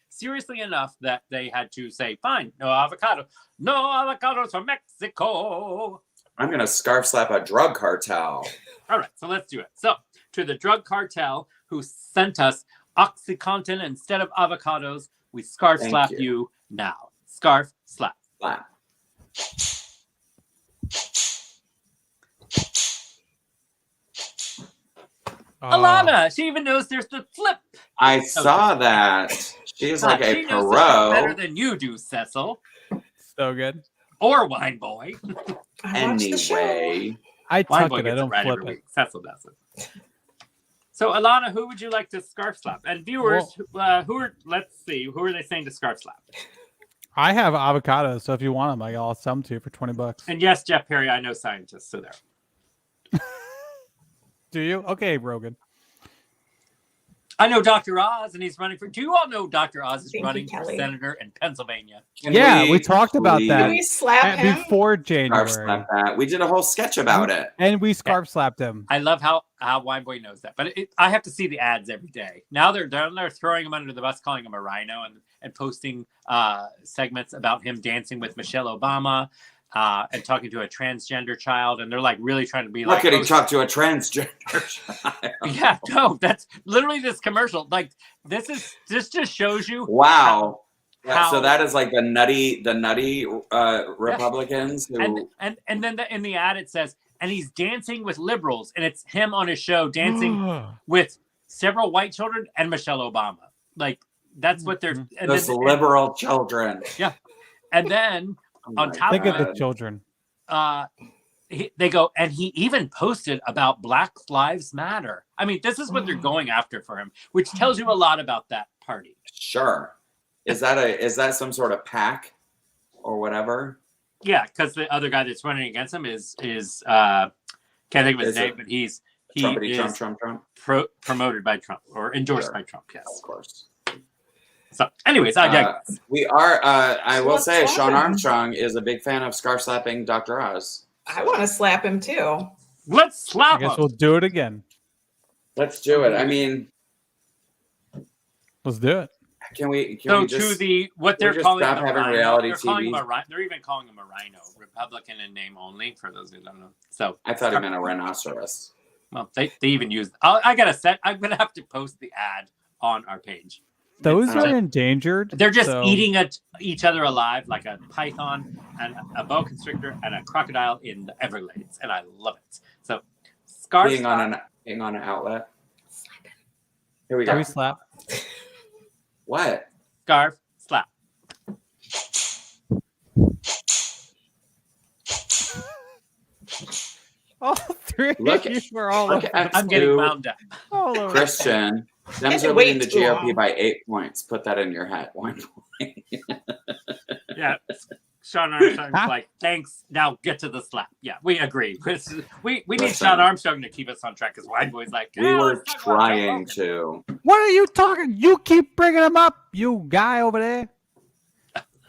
Speaker 2: seriously enough that they had to say, fine, no avocados from Mexico.
Speaker 1: I'm going to scarf slap a drug cartel.
Speaker 2: All right, so let's do it. So to the drug cartel who sent us OxyContin instead of avocados, we scarf
Speaker 1: Thank
Speaker 2: slap
Speaker 1: you.
Speaker 2: you now. Scarf slap.
Speaker 1: Slap.
Speaker 2: Alana, she even knows there's the flip.
Speaker 1: I saw that. She's like a
Speaker 2: She knows something better
Speaker 1: pro.
Speaker 2: than you do, Cecil.
Speaker 3: So good.
Speaker 2: Or Wine Boy.
Speaker 5: I watched the show.
Speaker 1: Anyway,
Speaker 3: I
Speaker 2: Wine
Speaker 3: tuck
Speaker 2: Boy
Speaker 3: it. I
Speaker 2: gets it
Speaker 3: don't
Speaker 2: right
Speaker 3: flip
Speaker 2: every
Speaker 3: it.
Speaker 2: week. Cecil does it. So, Alana, who would you like to scarf slap? And viewers, who are they saying to scarf slap?
Speaker 3: I have avocados, so if you want them, I'll sell them to you for $20.
Speaker 2: And yes, Jeff Perry, I know scientists, so there.
Speaker 3: Do you? Okay, Rogan.
Speaker 2: I know Dr. Oz, and he's running for. Do you all know Dr. Oz is
Speaker 5: Thank you,
Speaker 2: running for
Speaker 5: Kelly.
Speaker 2: senator in Pennsylvania?
Speaker 1: can
Speaker 3: Yeah, we talked about
Speaker 1: please
Speaker 3: that.
Speaker 5: Can we slap him?
Speaker 3: Before
Speaker 1: Scarf
Speaker 3: January.
Speaker 1: slap that. We did a whole sketch about it.
Speaker 3: And we scarf slapped him.
Speaker 2: I love how Wine Boy knows that, but I have to see the ads every day. Now they're throwing him under the bus, calling him a rhino, and posting segments about him dancing with Michelle Obama and talking to a transgender child, and they're like really trying to be
Speaker 1: How
Speaker 2: like,
Speaker 1: could he
Speaker 2: oh,
Speaker 1: talk to a transgender child?
Speaker 2: yeah, no, that's literally this commercial. Like this just shows you.
Speaker 1: Wow.
Speaker 2: How-
Speaker 1: So that is like the nutty Republicans who
Speaker 2: And then in the ad it says, and he's dancing with liberals, and it's him on his show dancing with several white children and Michelle Obama. Like that's what they're. And
Speaker 1: those
Speaker 2: then,
Speaker 1: liberal children.
Speaker 2: and then
Speaker 1: Oh
Speaker 2: on
Speaker 1: my
Speaker 2: top
Speaker 3: Think of the
Speaker 1: God.
Speaker 3: children.
Speaker 2: they go, and he even posted about Black Lives Matter. I mean, this is what they're going after for him, which tells you a lot about that party.
Speaker 1: Sure. Is that some sort of pack or whatever?
Speaker 2: Yeah, because the other guy that's running against him is can't think of his name, but he is
Speaker 1: Trump.
Speaker 2: Promoted by Trump or endorsed by Trump. Yes,
Speaker 1: of course.
Speaker 2: So, anyways, I digress.
Speaker 1: We are. I will say,
Speaker 5: Let's
Speaker 1: Sean
Speaker 5: slap him.
Speaker 1: Armstrong is a big fan of scarf slapping Dr. Oz.
Speaker 5: I want to slap him too.
Speaker 2: Let's
Speaker 3: I
Speaker 2: slap
Speaker 3: guess
Speaker 2: him.
Speaker 3: we'll do it again.
Speaker 1: Let's do it. I mean,
Speaker 3: Let's do it.
Speaker 1: can we
Speaker 2: So
Speaker 1: just
Speaker 2: what they're
Speaker 1: just
Speaker 2: calling
Speaker 1: stop
Speaker 2: him a
Speaker 1: having
Speaker 2: rhino,
Speaker 1: reality
Speaker 2: they're calling him
Speaker 1: TV?
Speaker 2: a rhino. They're even calling him a rhino, Republican in name only, for those who don't know. So
Speaker 1: I thought he meant a rhinoceros.
Speaker 2: well, they even use. I gotta set. I'm gonna have to post the ad on our page.
Speaker 3: Those
Speaker 2: It's
Speaker 3: are
Speaker 2: just-
Speaker 3: endangered.
Speaker 2: They're just
Speaker 3: so-
Speaker 2: eating each other alive, like a python and a boa constrictor and a crocodile in the Everglades, and I love it. So, scarf
Speaker 1: Being on an outlet. Here we
Speaker 3: Can
Speaker 1: go.
Speaker 3: we slap?
Speaker 1: What?
Speaker 2: scarf slap.
Speaker 3: All three
Speaker 1: Look
Speaker 3: of you were all
Speaker 1: look
Speaker 3: over.
Speaker 1: at
Speaker 2: I'm getting
Speaker 1: Stu,
Speaker 2: wound up.
Speaker 3: All over.
Speaker 1: Christian. Dems are
Speaker 5: Wait
Speaker 1: leading the
Speaker 5: too
Speaker 1: GOP
Speaker 5: long.
Speaker 1: by 8 points. Put that in your hat. 1 point.
Speaker 2: Yeah, Sean Armstrong's like, thanks. Now get to the slap. Yeah, we agree. We need
Speaker 1: Listen.
Speaker 2: Sean Armstrong to keep us on track because Wide Boy's like,
Speaker 1: We
Speaker 2: "Yeah,
Speaker 1: were
Speaker 2: let's talk about Joe
Speaker 1: trying
Speaker 2: Rogan."
Speaker 1: to.
Speaker 3: What are you talking? You keep bringing them up, you guy over there.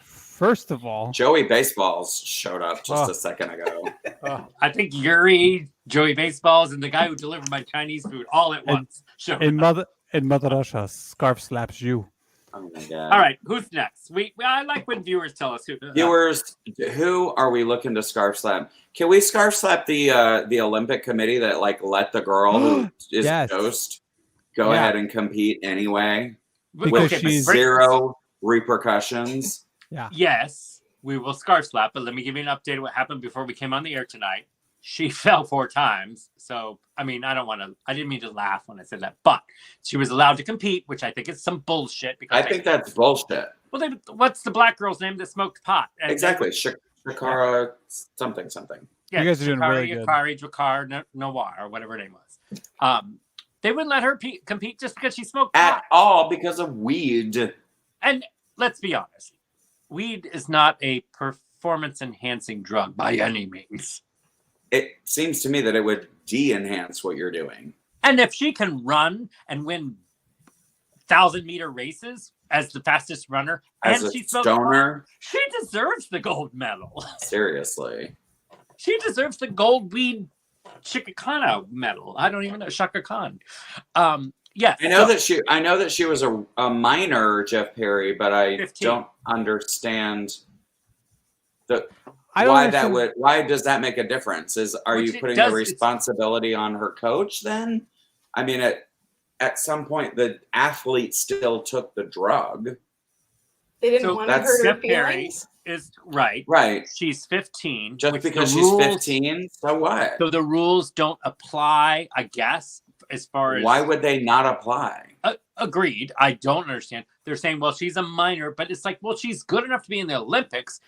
Speaker 3: First of all,
Speaker 1: Joey Baseballs showed up just
Speaker 3: Oh.
Speaker 1: a second ago.
Speaker 2: I think Yuri, Joey Baseballs, and the guy who delivered my Chinese food all at once showed
Speaker 3: in
Speaker 2: up.
Speaker 3: Mother Russia, scarf slaps you.
Speaker 1: Oh my god.
Speaker 2: All right, who's next? I like when viewers tell us who.
Speaker 1: Viewers, who are we looking to scarf slap? Can we scarf slap the Olympic committee that like let the girl who is
Speaker 3: Yes.
Speaker 1: ghost go
Speaker 3: Yeah.
Speaker 1: ahead and compete anyway
Speaker 3: Because
Speaker 1: with
Speaker 3: she's-
Speaker 1: zero repercussions?
Speaker 2: Yes, we will scarf slap, but let me give you an update of what happened before we came on the air tonight. She fell 4 times. So, I mean, I didn't mean to laugh when I said that, but she was allowed to compete, which I think is some bullshit. Because
Speaker 1: I think that's bullshit.
Speaker 2: well, what's the black girl's name that smoked pot? And
Speaker 1: Exactly. Shakara something.
Speaker 2: Yeah,
Speaker 3: You guys are doing really good.
Speaker 2: Jakari Noir, or whatever her name was. They wouldn't let her compete just because she smoked
Speaker 1: At
Speaker 2: pot.
Speaker 1: all because of weed.
Speaker 2: And let's be honest, weed is not a performance-enhancing drug by any means.
Speaker 1: It seems to me that it would de-enhance what you're doing.
Speaker 2: And if she can run and win 1,000-meter races as the fastest runner,
Speaker 1: As
Speaker 2: and
Speaker 1: a
Speaker 2: she smokes pot,
Speaker 1: stoner,
Speaker 2: she deserves the gold medal.
Speaker 1: seriously.
Speaker 2: She deserves the gold weed Chaka Khan medal. I don't even know Shaka Khan. Yes,
Speaker 1: I know that she was a minor, Jeff Perry, but I
Speaker 2: 15.
Speaker 1: don't understand
Speaker 3: I don't
Speaker 1: why
Speaker 3: understand-
Speaker 1: that would. Why does that make a difference? Are
Speaker 2: Which
Speaker 1: you
Speaker 2: it
Speaker 1: putting
Speaker 2: does-
Speaker 1: the responsibility on her coach then? I mean, at some point, the athlete still took the drug,
Speaker 5: They didn't
Speaker 2: So
Speaker 5: want to
Speaker 1: that's
Speaker 5: hurt her
Speaker 2: Jeff Perry
Speaker 5: feelings.
Speaker 2: is right.
Speaker 1: right?
Speaker 2: She's 15.
Speaker 1: Just
Speaker 2: which
Speaker 1: because
Speaker 2: the
Speaker 1: she's
Speaker 2: rules-
Speaker 1: 15, so what?
Speaker 2: So the rules don't apply, I guess, as far as
Speaker 1: Why would they not apply?
Speaker 2: agreed. I don't understand. They're saying, well, she's a minor, but it's like, well, she's good enough to be in the Olympics.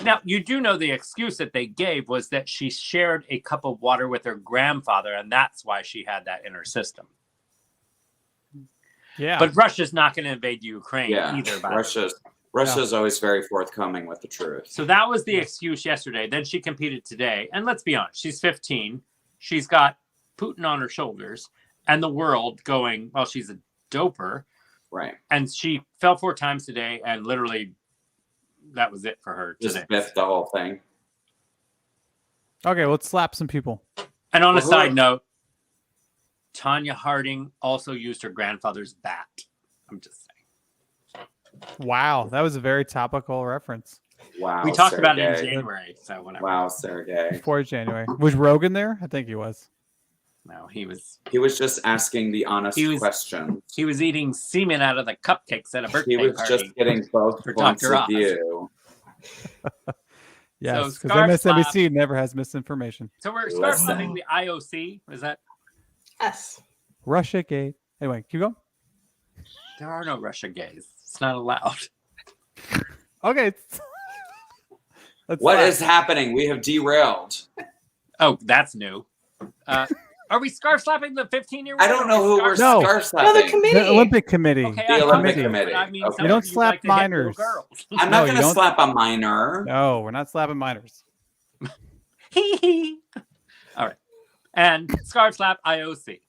Speaker 2: Now you do know the excuse that they gave was that she shared a cup of water with her grandfather, and that's why she had that in her system.
Speaker 3: Yeah.
Speaker 2: But Russia's not going to invade Ukraine
Speaker 1: Yeah,
Speaker 2: either. By the way.
Speaker 1: Russia's always very forthcoming with the truth.
Speaker 2: So that was the excuse yesterday. Then she competed today. And let's be honest, she's 15. She's got Putin on her shoulders and the world going, well, she's a doper.
Speaker 1: Right.
Speaker 2: And she fell 4 times today, and literally that was it for her today.
Speaker 1: Just biffed the whole thing.
Speaker 3: Okay, let's slap some people.
Speaker 2: And on a
Speaker 1: Well, who
Speaker 2: side
Speaker 1: are-
Speaker 2: note, Tanya Harding also used her grandfather's bat. I'm just saying.
Speaker 3: Wow, that was a very topical reference.
Speaker 1: Wow.
Speaker 2: We talked about it in
Speaker 1: Sergey.
Speaker 2: January, so whatever.
Speaker 1: Wow, Sergey.
Speaker 3: Before January. Was Rogan there? I think he was.
Speaker 2: No, he was
Speaker 1: He was just asking the honest
Speaker 2: He was-
Speaker 1: question.
Speaker 2: eating semen out of the cupcakes at a birthday
Speaker 1: He was
Speaker 2: party.
Speaker 1: just getting both
Speaker 2: for
Speaker 1: points
Speaker 2: Dr.
Speaker 1: of
Speaker 2: Oz.
Speaker 1: view.
Speaker 3: Yes, because
Speaker 2: scarf
Speaker 3: MSNBC never has misinformation.
Speaker 2: So we're
Speaker 1: Listen.
Speaker 2: scarf slapping the IOC. Is that
Speaker 5: Yes.
Speaker 3: Russia gate. Anyway, keep going.
Speaker 2: there are no Russia gays? It's not allowed.
Speaker 3: Okay. Let's
Speaker 1: What
Speaker 3: slap.
Speaker 1: is happening? We have derailed.
Speaker 2: Oh, that's new. Are we scarf slapping the 15-year-old?
Speaker 1: I don't know who we're
Speaker 3: No.
Speaker 1: scarf
Speaker 5: No, the
Speaker 1: slapping.
Speaker 5: committee.
Speaker 3: The Olympic Committee.
Speaker 2: Okay,
Speaker 1: The
Speaker 2: I
Speaker 1: Olympic
Speaker 2: thought so,
Speaker 1: Committee.
Speaker 2: but I mean,
Speaker 1: Okay.
Speaker 2: some
Speaker 3: You don't
Speaker 2: of you
Speaker 3: slap
Speaker 2: like to hit little
Speaker 3: minors.
Speaker 2: girls.
Speaker 1: I'm
Speaker 3: No,
Speaker 1: not
Speaker 3: you
Speaker 1: going to
Speaker 3: don't-
Speaker 1: slap a minor.
Speaker 3: No, we're not slapping minors.
Speaker 2: All right. And scarf slap IOC.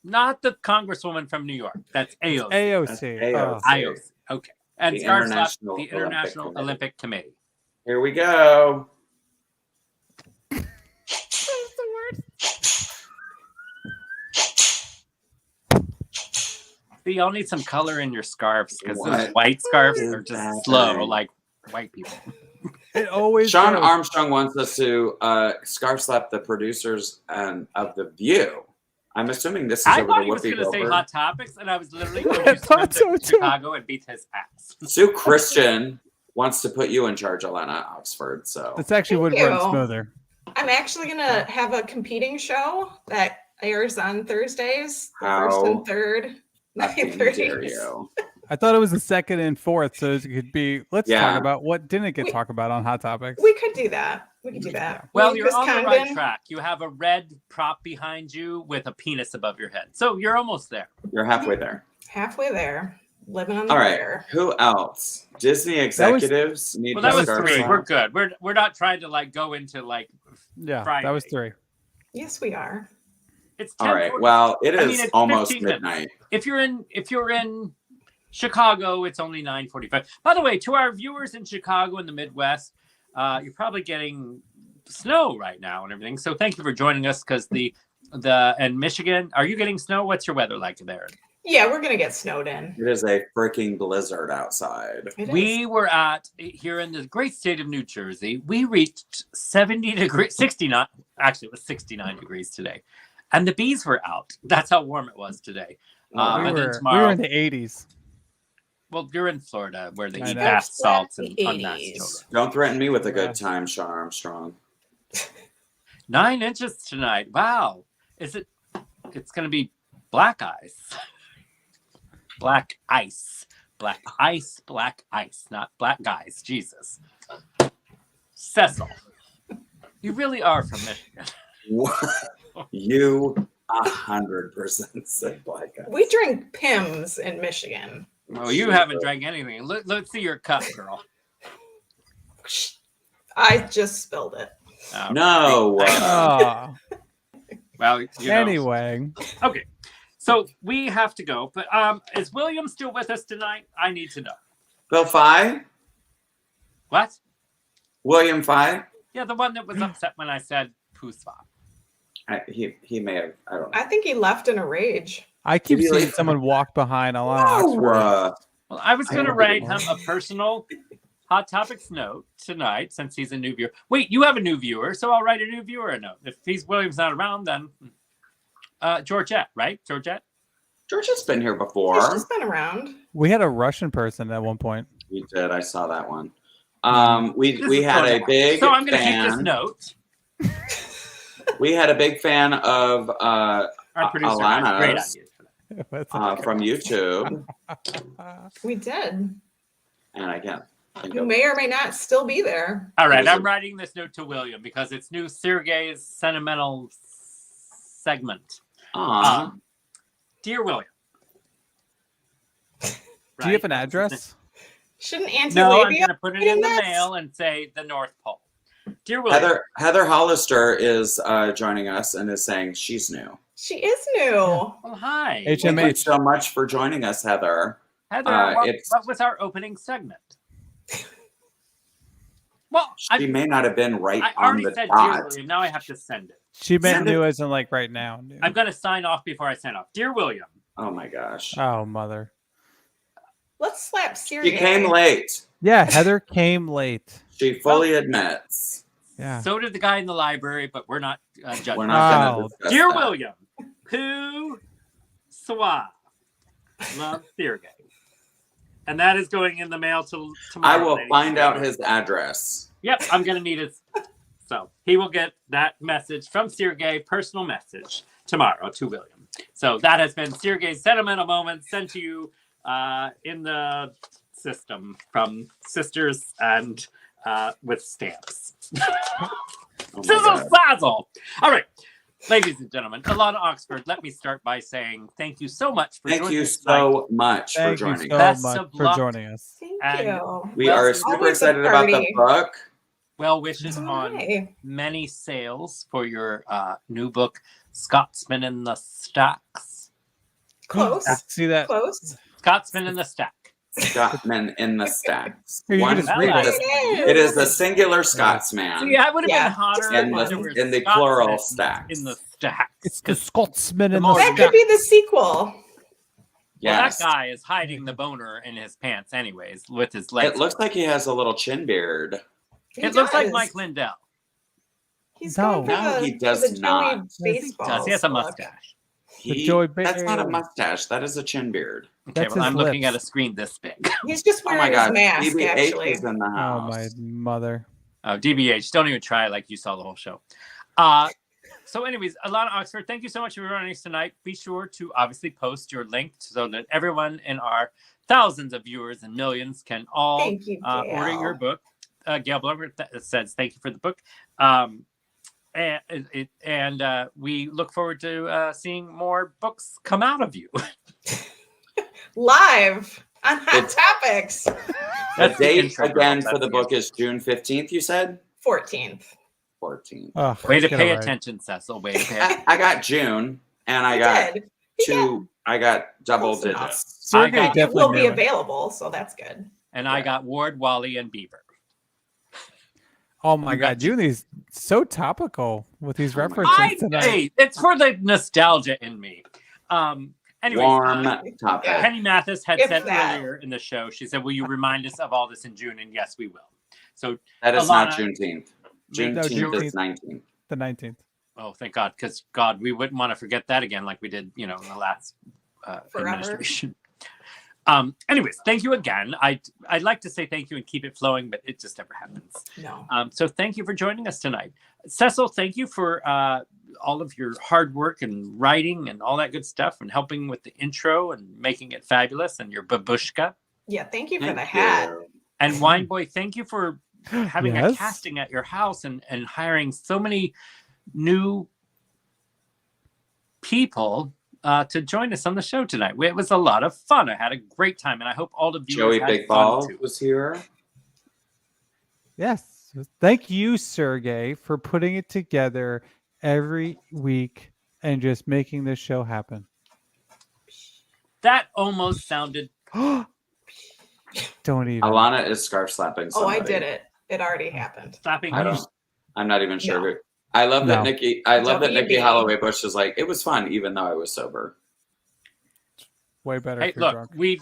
Speaker 2: Not the congresswoman from New York. That's AOC.
Speaker 3: AOC.
Speaker 1: That's
Speaker 3: Oh.
Speaker 2: IOC. Okay. And
Speaker 1: The
Speaker 2: scarf slap
Speaker 1: International
Speaker 2: the International
Speaker 1: Olympic
Speaker 2: Olympic Committee.
Speaker 1: Here we go.
Speaker 2: See, y'all need some color in your scarves because those
Speaker 1: What
Speaker 2: white scarves
Speaker 1: is
Speaker 2: are just
Speaker 1: that
Speaker 2: slow,
Speaker 1: thing?
Speaker 2: like white people.
Speaker 3: It always
Speaker 1: Sean
Speaker 3: goes.
Speaker 1: Armstrong wants us to scarf slap the producers of The View. I'm assuming this is
Speaker 2: I
Speaker 1: over
Speaker 2: thought
Speaker 1: the
Speaker 2: he was
Speaker 1: Whoopi
Speaker 2: going to say
Speaker 1: Goldberg.
Speaker 2: Hot Topics, and I was literally going
Speaker 3: I
Speaker 2: to
Speaker 3: thought
Speaker 2: swim
Speaker 3: so,
Speaker 2: to
Speaker 3: too.
Speaker 2: Chicago and beat his ass.
Speaker 1: Sue Christian wants to put you in charge, Alana Oxford. So
Speaker 3: This actually would
Speaker 5: Thank
Speaker 3: run
Speaker 5: you.
Speaker 3: smoother.
Speaker 5: I'm actually gonna have a competing show that airs on Thursdays, the first
Speaker 1: How
Speaker 5: and third
Speaker 1: fucking dare
Speaker 5: 9:30s.
Speaker 1: you?
Speaker 3: I thought it was the second and fourth, so it could be. Let's
Speaker 1: Yeah.
Speaker 3: talk about what didn't get
Speaker 5: We-
Speaker 3: talked about on Hot Topics.
Speaker 5: We could do that. We could do that.
Speaker 2: Well,
Speaker 5: Me,
Speaker 2: you're
Speaker 5: Chris
Speaker 2: on the right
Speaker 5: Condon.
Speaker 2: track. You have a red prop behind you with a penis above your head. So you're almost there.
Speaker 1: You're halfway there.
Speaker 5: Halfway there, living on the
Speaker 1: All right.
Speaker 5: air.
Speaker 1: Who else? Disney executives need
Speaker 2: Well,
Speaker 1: to
Speaker 2: that was
Speaker 1: scarf
Speaker 2: 3.
Speaker 1: slap.
Speaker 2: We're good. We're not trying to like go into like
Speaker 3: Yeah,
Speaker 2: Friday.
Speaker 3: that was 3.
Speaker 5: Yes, we are.
Speaker 2: it's
Speaker 1: All right.
Speaker 2: 10:40.
Speaker 1: Well, it
Speaker 2: I
Speaker 1: is
Speaker 2: mean, it's
Speaker 1: almost
Speaker 2: 15 minutes.
Speaker 1: midnight.
Speaker 2: If you're in Chicago, it's only 9:45. By the way, to our viewers in Chicago and the Midwest, you're probably getting snow right now and everything. So thank you for joining us because and Michigan, are you getting snow? What's your weather like there?
Speaker 5: Yeah, we're gonna get snowed in.
Speaker 1: It is a freaking blizzard outside.
Speaker 5: It is.
Speaker 2: We were here in the great state of New Jersey. We reached 70 degrees, 69. Actually, it was 69 degrees today. And the bees were out. That's how warm it was today.
Speaker 3: we,
Speaker 2: and then
Speaker 3: were, we
Speaker 2: tomorrow,
Speaker 3: were in the 80s.
Speaker 2: well, you're in Florida where they
Speaker 3: I
Speaker 2: eat
Speaker 3: know.
Speaker 2: bath salts and
Speaker 5: That's
Speaker 2: unmasked
Speaker 5: 80s.
Speaker 2: children.
Speaker 1: Don't threaten me with a
Speaker 3: Yeah.
Speaker 1: good time, Sean Armstrong.
Speaker 2: 9 inches tonight. Wow. It's going to be black ice. Black ice. Black ice, black ice, not black guys. Jesus. Cecil, you really are from Michigan.
Speaker 1: What? You 100% said black guy.
Speaker 5: We drink Pimm's in Michigan.
Speaker 2: Oh, you haven't drank anything. Let's see your cup, girl.
Speaker 5: I just spilled it.
Speaker 1: No.
Speaker 3: Oh,
Speaker 2: Well,
Speaker 3: anyway.
Speaker 2: Okay. So we have to go. But is William still with us tonight? I need to know.
Speaker 1: Bill Fye?
Speaker 2: What?
Speaker 1: William Fye?
Speaker 2: Yeah, the one that was upset when I said Pusva.
Speaker 1: He may have. I don't know.
Speaker 5: I think he left in a rage.
Speaker 3: I keep
Speaker 1: Did he
Speaker 3: seeing
Speaker 1: leave?
Speaker 3: someone walk behind Alana
Speaker 1: No,
Speaker 3: Oxford.
Speaker 2: Well, I was going to
Speaker 1: don't
Speaker 2: write
Speaker 1: know.
Speaker 2: him a personal Hot Topics note tonight since he's a new viewer. Wait, you have a new viewer, so I'll write a new viewer a note. If William's not around, then Georgette, right? Georgette?
Speaker 1: George has been here
Speaker 5: He's
Speaker 1: before.
Speaker 5: just been around.
Speaker 3: We had a Russian person at one point.
Speaker 1: We did. I saw that one.
Speaker 2: This
Speaker 1: We
Speaker 2: is
Speaker 1: had a
Speaker 2: Georgette.
Speaker 1: big
Speaker 2: So I'm going to keep this
Speaker 1: fan.
Speaker 2: note.
Speaker 1: We had a big fan of
Speaker 2: Our producer had
Speaker 1: Alana's,
Speaker 2: great ideas for that.
Speaker 3: That's
Speaker 1: from YouTube,
Speaker 5: We did.
Speaker 1: and I can't think
Speaker 5: Who
Speaker 1: of
Speaker 5: may or may not still be there.
Speaker 2: All right,
Speaker 1: was
Speaker 2: I'm writing this note to William because it's new Sergey's sentimental segment.
Speaker 1: Aw.
Speaker 2: Dear William.
Speaker 3: Do you have an address?
Speaker 5: Shouldn't Auntie
Speaker 2: No, I'm
Speaker 5: Labia
Speaker 2: going to put it
Speaker 5: be
Speaker 2: in the
Speaker 5: this?
Speaker 2: mail and say the North Pole. Dear William.
Speaker 1: Heather Hollister is joining us and is saying she's new.
Speaker 5: She is new.
Speaker 2: Well, hi.
Speaker 3: H-
Speaker 1: Thank you
Speaker 3: HMH.
Speaker 1: so much for joining us, Heather.
Speaker 2: Heather, what
Speaker 1: it's-
Speaker 2: was our opening segment? Well,
Speaker 1: She may not have been right
Speaker 2: I
Speaker 1: on
Speaker 2: already
Speaker 1: the
Speaker 2: said Dear
Speaker 1: dot.
Speaker 2: William. Now I have to send it.
Speaker 3: She meant
Speaker 1: Send it-
Speaker 3: new as in like right now. Dude.
Speaker 2: I'm going to sign off before I sign off. Dear William.
Speaker 1: Oh my gosh.
Speaker 3: Oh, mother.
Speaker 5: Let's slap Siri.
Speaker 1: She came late.
Speaker 3: Yeah, Heather came late.
Speaker 1: She fully admits.
Speaker 3: Yeah.
Speaker 2: So did the guy in the library, but we're not judging.
Speaker 1: We're not
Speaker 3: Oh.
Speaker 1: going to discuss
Speaker 2: Dear
Speaker 1: that.
Speaker 2: William, who swa love Sergey. And that is going in the mail tomorrow.
Speaker 1: I will
Speaker 2: ladies
Speaker 1: find
Speaker 2: and
Speaker 1: out
Speaker 2: gentlemen.
Speaker 1: his address.
Speaker 2: Yep, I'm going to need it. So he will get that message from Sergey, personal message, tomorrow to William. So that has been Sergey's sentimental moment sent to you in the system from sisters and with stamps.
Speaker 1: Oh my
Speaker 2: Sizzle
Speaker 1: God.
Speaker 2: sazzle. All right. Ladies and gentlemen, Alana Oxford, let me start by saying thank you so much for
Speaker 1: Thank
Speaker 2: joining
Speaker 1: you
Speaker 2: us tonight.
Speaker 1: so much for
Speaker 3: Thank you
Speaker 1: joining
Speaker 3: so
Speaker 1: us.
Speaker 2: Best
Speaker 3: much
Speaker 2: of
Speaker 3: for
Speaker 2: luck.
Speaker 3: joining us.
Speaker 5: Thank
Speaker 2: And
Speaker 5: you.
Speaker 1: We are
Speaker 2: Well,
Speaker 1: super
Speaker 5: always a
Speaker 1: excited about the
Speaker 5: party.
Speaker 1: book.
Speaker 2: Well wishes on
Speaker 5: Hi.
Speaker 2: many sales for your new book, Scotsman in the Stacks.
Speaker 5: Close.
Speaker 3: See that?
Speaker 5: Close.
Speaker 2: Scotsman in the Stack.
Speaker 1: Scotsman in the Stacks.
Speaker 3: Here, you can
Speaker 1: One,
Speaker 3: just read
Speaker 2: Well,
Speaker 3: it.
Speaker 1: it is a singular Scotsman
Speaker 2: See, I would have
Speaker 5: Yeah,
Speaker 2: been hotter
Speaker 5: just
Speaker 2: if
Speaker 1: in
Speaker 2: there
Speaker 1: the,
Speaker 2: were
Speaker 1: in the plural
Speaker 2: Scotsmen
Speaker 1: stacks.
Speaker 2: in the stacks.
Speaker 3: It's the Scotsman
Speaker 2: the
Speaker 3: in the
Speaker 2: more-
Speaker 5: That
Speaker 3: stack.
Speaker 5: could be the sequel.
Speaker 2: Well,
Speaker 1: Yes.
Speaker 2: that guy is hiding the boner in his pants, anyways, with his legs.
Speaker 1: It looks like he has a little chin beard.
Speaker 2: It looks like
Speaker 5: does.
Speaker 2: Mike Lindell.
Speaker 5: He's
Speaker 3: No.
Speaker 5: going for
Speaker 1: No,
Speaker 5: the,
Speaker 1: he
Speaker 5: for
Speaker 1: does
Speaker 5: the Joey
Speaker 1: not.
Speaker 5: baseball.
Speaker 2: Does he has a
Speaker 5: look.
Speaker 2: mustache?
Speaker 3: The Joey
Speaker 1: That's not a
Speaker 3: Bailey.
Speaker 1: mustache. That is a chin beard.
Speaker 2: Okay,
Speaker 3: That's
Speaker 2: well,
Speaker 3: his
Speaker 2: I'm looking at a
Speaker 3: lips.
Speaker 2: screen this big.
Speaker 5: He's just
Speaker 1: Oh my
Speaker 5: wearing his
Speaker 1: God.
Speaker 5: mask,
Speaker 1: BB-8
Speaker 5: actually.
Speaker 1: is in the
Speaker 3: Oh
Speaker 1: house.
Speaker 3: my mother.
Speaker 2: Oh, DBH, don't even try like you saw the whole show. So anyways, Alana Oxford, thank you so much for joining us tonight. Be sure to obviously post your link so that everyone in our thousands of viewers and millions can all
Speaker 5: Thank you, Gail.
Speaker 2: order your book. Gail Blumberg says thank you for the book. And we look forward to seeing more books come out of you.
Speaker 5: Live on Hot
Speaker 1: It's-
Speaker 5: Topics.
Speaker 1: The
Speaker 2: That's the
Speaker 1: date
Speaker 2: intro, girl.
Speaker 1: again for
Speaker 2: That's
Speaker 1: the
Speaker 2: the
Speaker 1: book is June 15th, you said?
Speaker 5: 14th.
Speaker 1: 14th.
Speaker 3: Oh,
Speaker 2: Way to
Speaker 3: get
Speaker 2: pay
Speaker 3: it right.
Speaker 2: attention, Cecil. Way to pay attention.
Speaker 1: I got June, and I
Speaker 5: He
Speaker 1: got
Speaker 5: did. He
Speaker 1: two. I got double
Speaker 5: Close enough.
Speaker 1: digits.
Speaker 2: I
Speaker 3: Sergey
Speaker 2: got-
Speaker 5: It
Speaker 3: definitely
Speaker 5: will be
Speaker 3: knew it.
Speaker 5: available, so that's good.
Speaker 2: And I got Ward, Wally, and Beaver.
Speaker 3: Oh my
Speaker 2: You got
Speaker 3: God, you and these so topical with these
Speaker 1: Oh my
Speaker 3: references tonight.
Speaker 2: Hey, it's for the nostalgia in me. Anyways,
Speaker 1: Warm topic.
Speaker 5: Yeah.
Speaker 2: Penny Mathis had
Speaker 5: If
Speaker 2: said
Speaker 5: that.
Speaker 2: earlier in the show, she said, will you remind us of all this in June? And yes, we will. So,
Speaker 1: That is not
Speaker 2: Alana-
Speaker 1: Juneteenth.
Speaker 3: No,
Speaker 1: Juneteenth is
Speaker 3: Juneteenth.
Speaker 1: 19th.
Speaker 3: The 19th.
Speaker 2: oh, thank God, because God, we wouldn't want to forget that again like we did, in the last
Speaker 5: Forever.
Speaker 2: administration. Anyways, thank you again. I'd like to say thank you and keep it flowing, but it just never happens.
Speaker 5: No.
Speaker 2: So thank you for joining us tonight. Cecil, thank you for all of your hard work and writing and all that good stuff and helping with the intro and making it fabulous and your babushka.
Speaker 5: Yeah, thank you for
Speaker 1: Thank
Speaker 5: the hat.
Speaker 1: you.
Speaker 2: And Wine Boy, thank you for having a
Speaker 3: Yes.
Speaker 2: casting at your house and hiring so many new people to join us on the show tonight. It was a lot of fun. I had a great time, and I hope all the viewers
Speaker 1: Joey
Speaker 2: had
Speaker 1: Big
Speaker 2: fun
Speaker 1: Ball
Speaker 2: too.
Speaker 1: was here.
Speaker 3: Yes. Thank you, Sergey, for putting it together every week and just making this show happen.
Speaker 2: That almost sounded.
Speaker 3: Don't even.
Speaker 1: Alana is scarf slapping
Speaker 5: Oh,
Speaker 1: somebody.
Speaker 5: I did it. It already happened.
Speaker 2: Stopping.
Speaker 1: I don't. I'm not even sure.
Speaker 5: No.
Speaker 1: Who, I love that
Speaker 3: No.
Speaker 1: Nikki. I love that Nikki
Speaker 5: WB.
Speaker 1: Holloway Bush is like, it was fun, even though I was sober.
Speaker 3: Way better
Speaker 2: Hey,
Speaker 3: if you're
Speaker 2: look,
Speaker 3: drunk.
Speaker 2: we.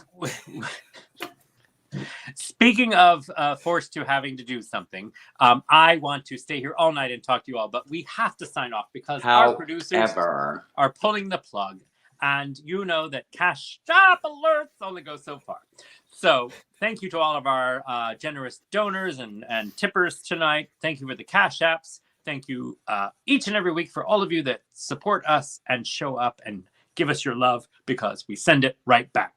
Speaker 2: Speaking of forced to having to do something, I want to stay here all night and talk to you all, but we have to sign off because our producers
Speaker 1: However,
Speaker 2: are pulling the plug, and you know that cash stop alerts only go so far. So thank you to all of our generous donors and tippers tonight. Thank you for the cash apps. Thank you each and every week for all of you that support us and show up and give us your love because we send it right back.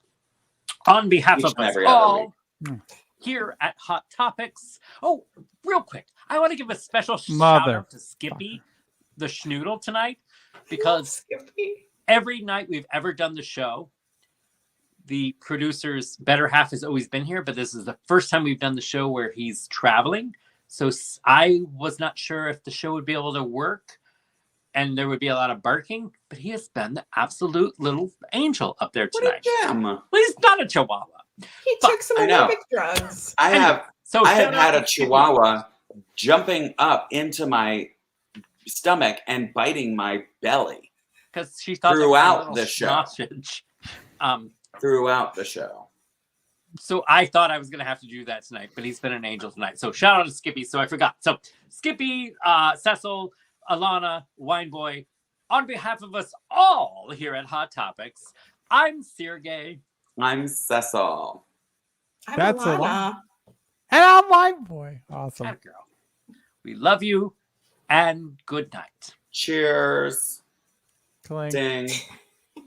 Speaker 2: On behalf
Speaker 1: Each
Speaker 2: of
Speaker 1: and
Speaker 2: us
Speaker 1: every other
Speaker 2: all
Speaker 3: week.
Speaker 2: here at Hot Topics. Oh, real quick, I want to give a special shout
Speaker 3: Mother
Speaker 2: out to Skippy, the schnoodle tonight, because
Speaker 5: Skippy.
Speaker 2: every night we've ever done the show, the producer's better half has always been here, but this is the first time we've done the show where he's traveling. So I was not sure if the show would be able to work and there would be a lot of barking, but he has been the absolute little angel up there
Speaker 1: what a
Speaker 2: tonight.
Speaker 1: gem.
Speaker 2: Well, he's not a chihuahua.
Speaker 5: He
Speaker 2: But-
Speaker 5: took some
Speaker 1: I know.
Speaker 5: Olympic drugs.
Speaker 1: I
Speaker 2: Anyway,
Speaker 1: have
Speaker 2: So
Speaker 1: I have
Speaker 2: shout out
Speaker 1: had
Speaker 2: to
Speaker 1: a
Speaker 2: Skippy.
Speaker 1: chihuahua jumping up into my stomach and biting my belly
Speaker 2: Because she thought
Speaker 1: Throughout
Speaker 2: that was a
Speaker 1: the show.
Speaker 2: little sausage.
Speaker 1: throughout the show.
Speaker 2: So I thought I was going to have to do that tonight, but he's been an angel tonight. So shout out to Skippy. So I forgot. So Skippy, Cecil, Alana, Wineboy, on behalf of us all here at Hot Topics, I'm Sureg'ay.
Speaker 1: I'm Cecil.
Speaker 5: I'm
Speaker 3: That's a
Speaker 5: Alana.
Speaker 3: lot. And I'm Wine Boy. Awesome.
Speaker 2: That girl. We love you and good night.
Speaker 1: Cheers.
Speaker 3: Clink.
Speaker 1: Ding.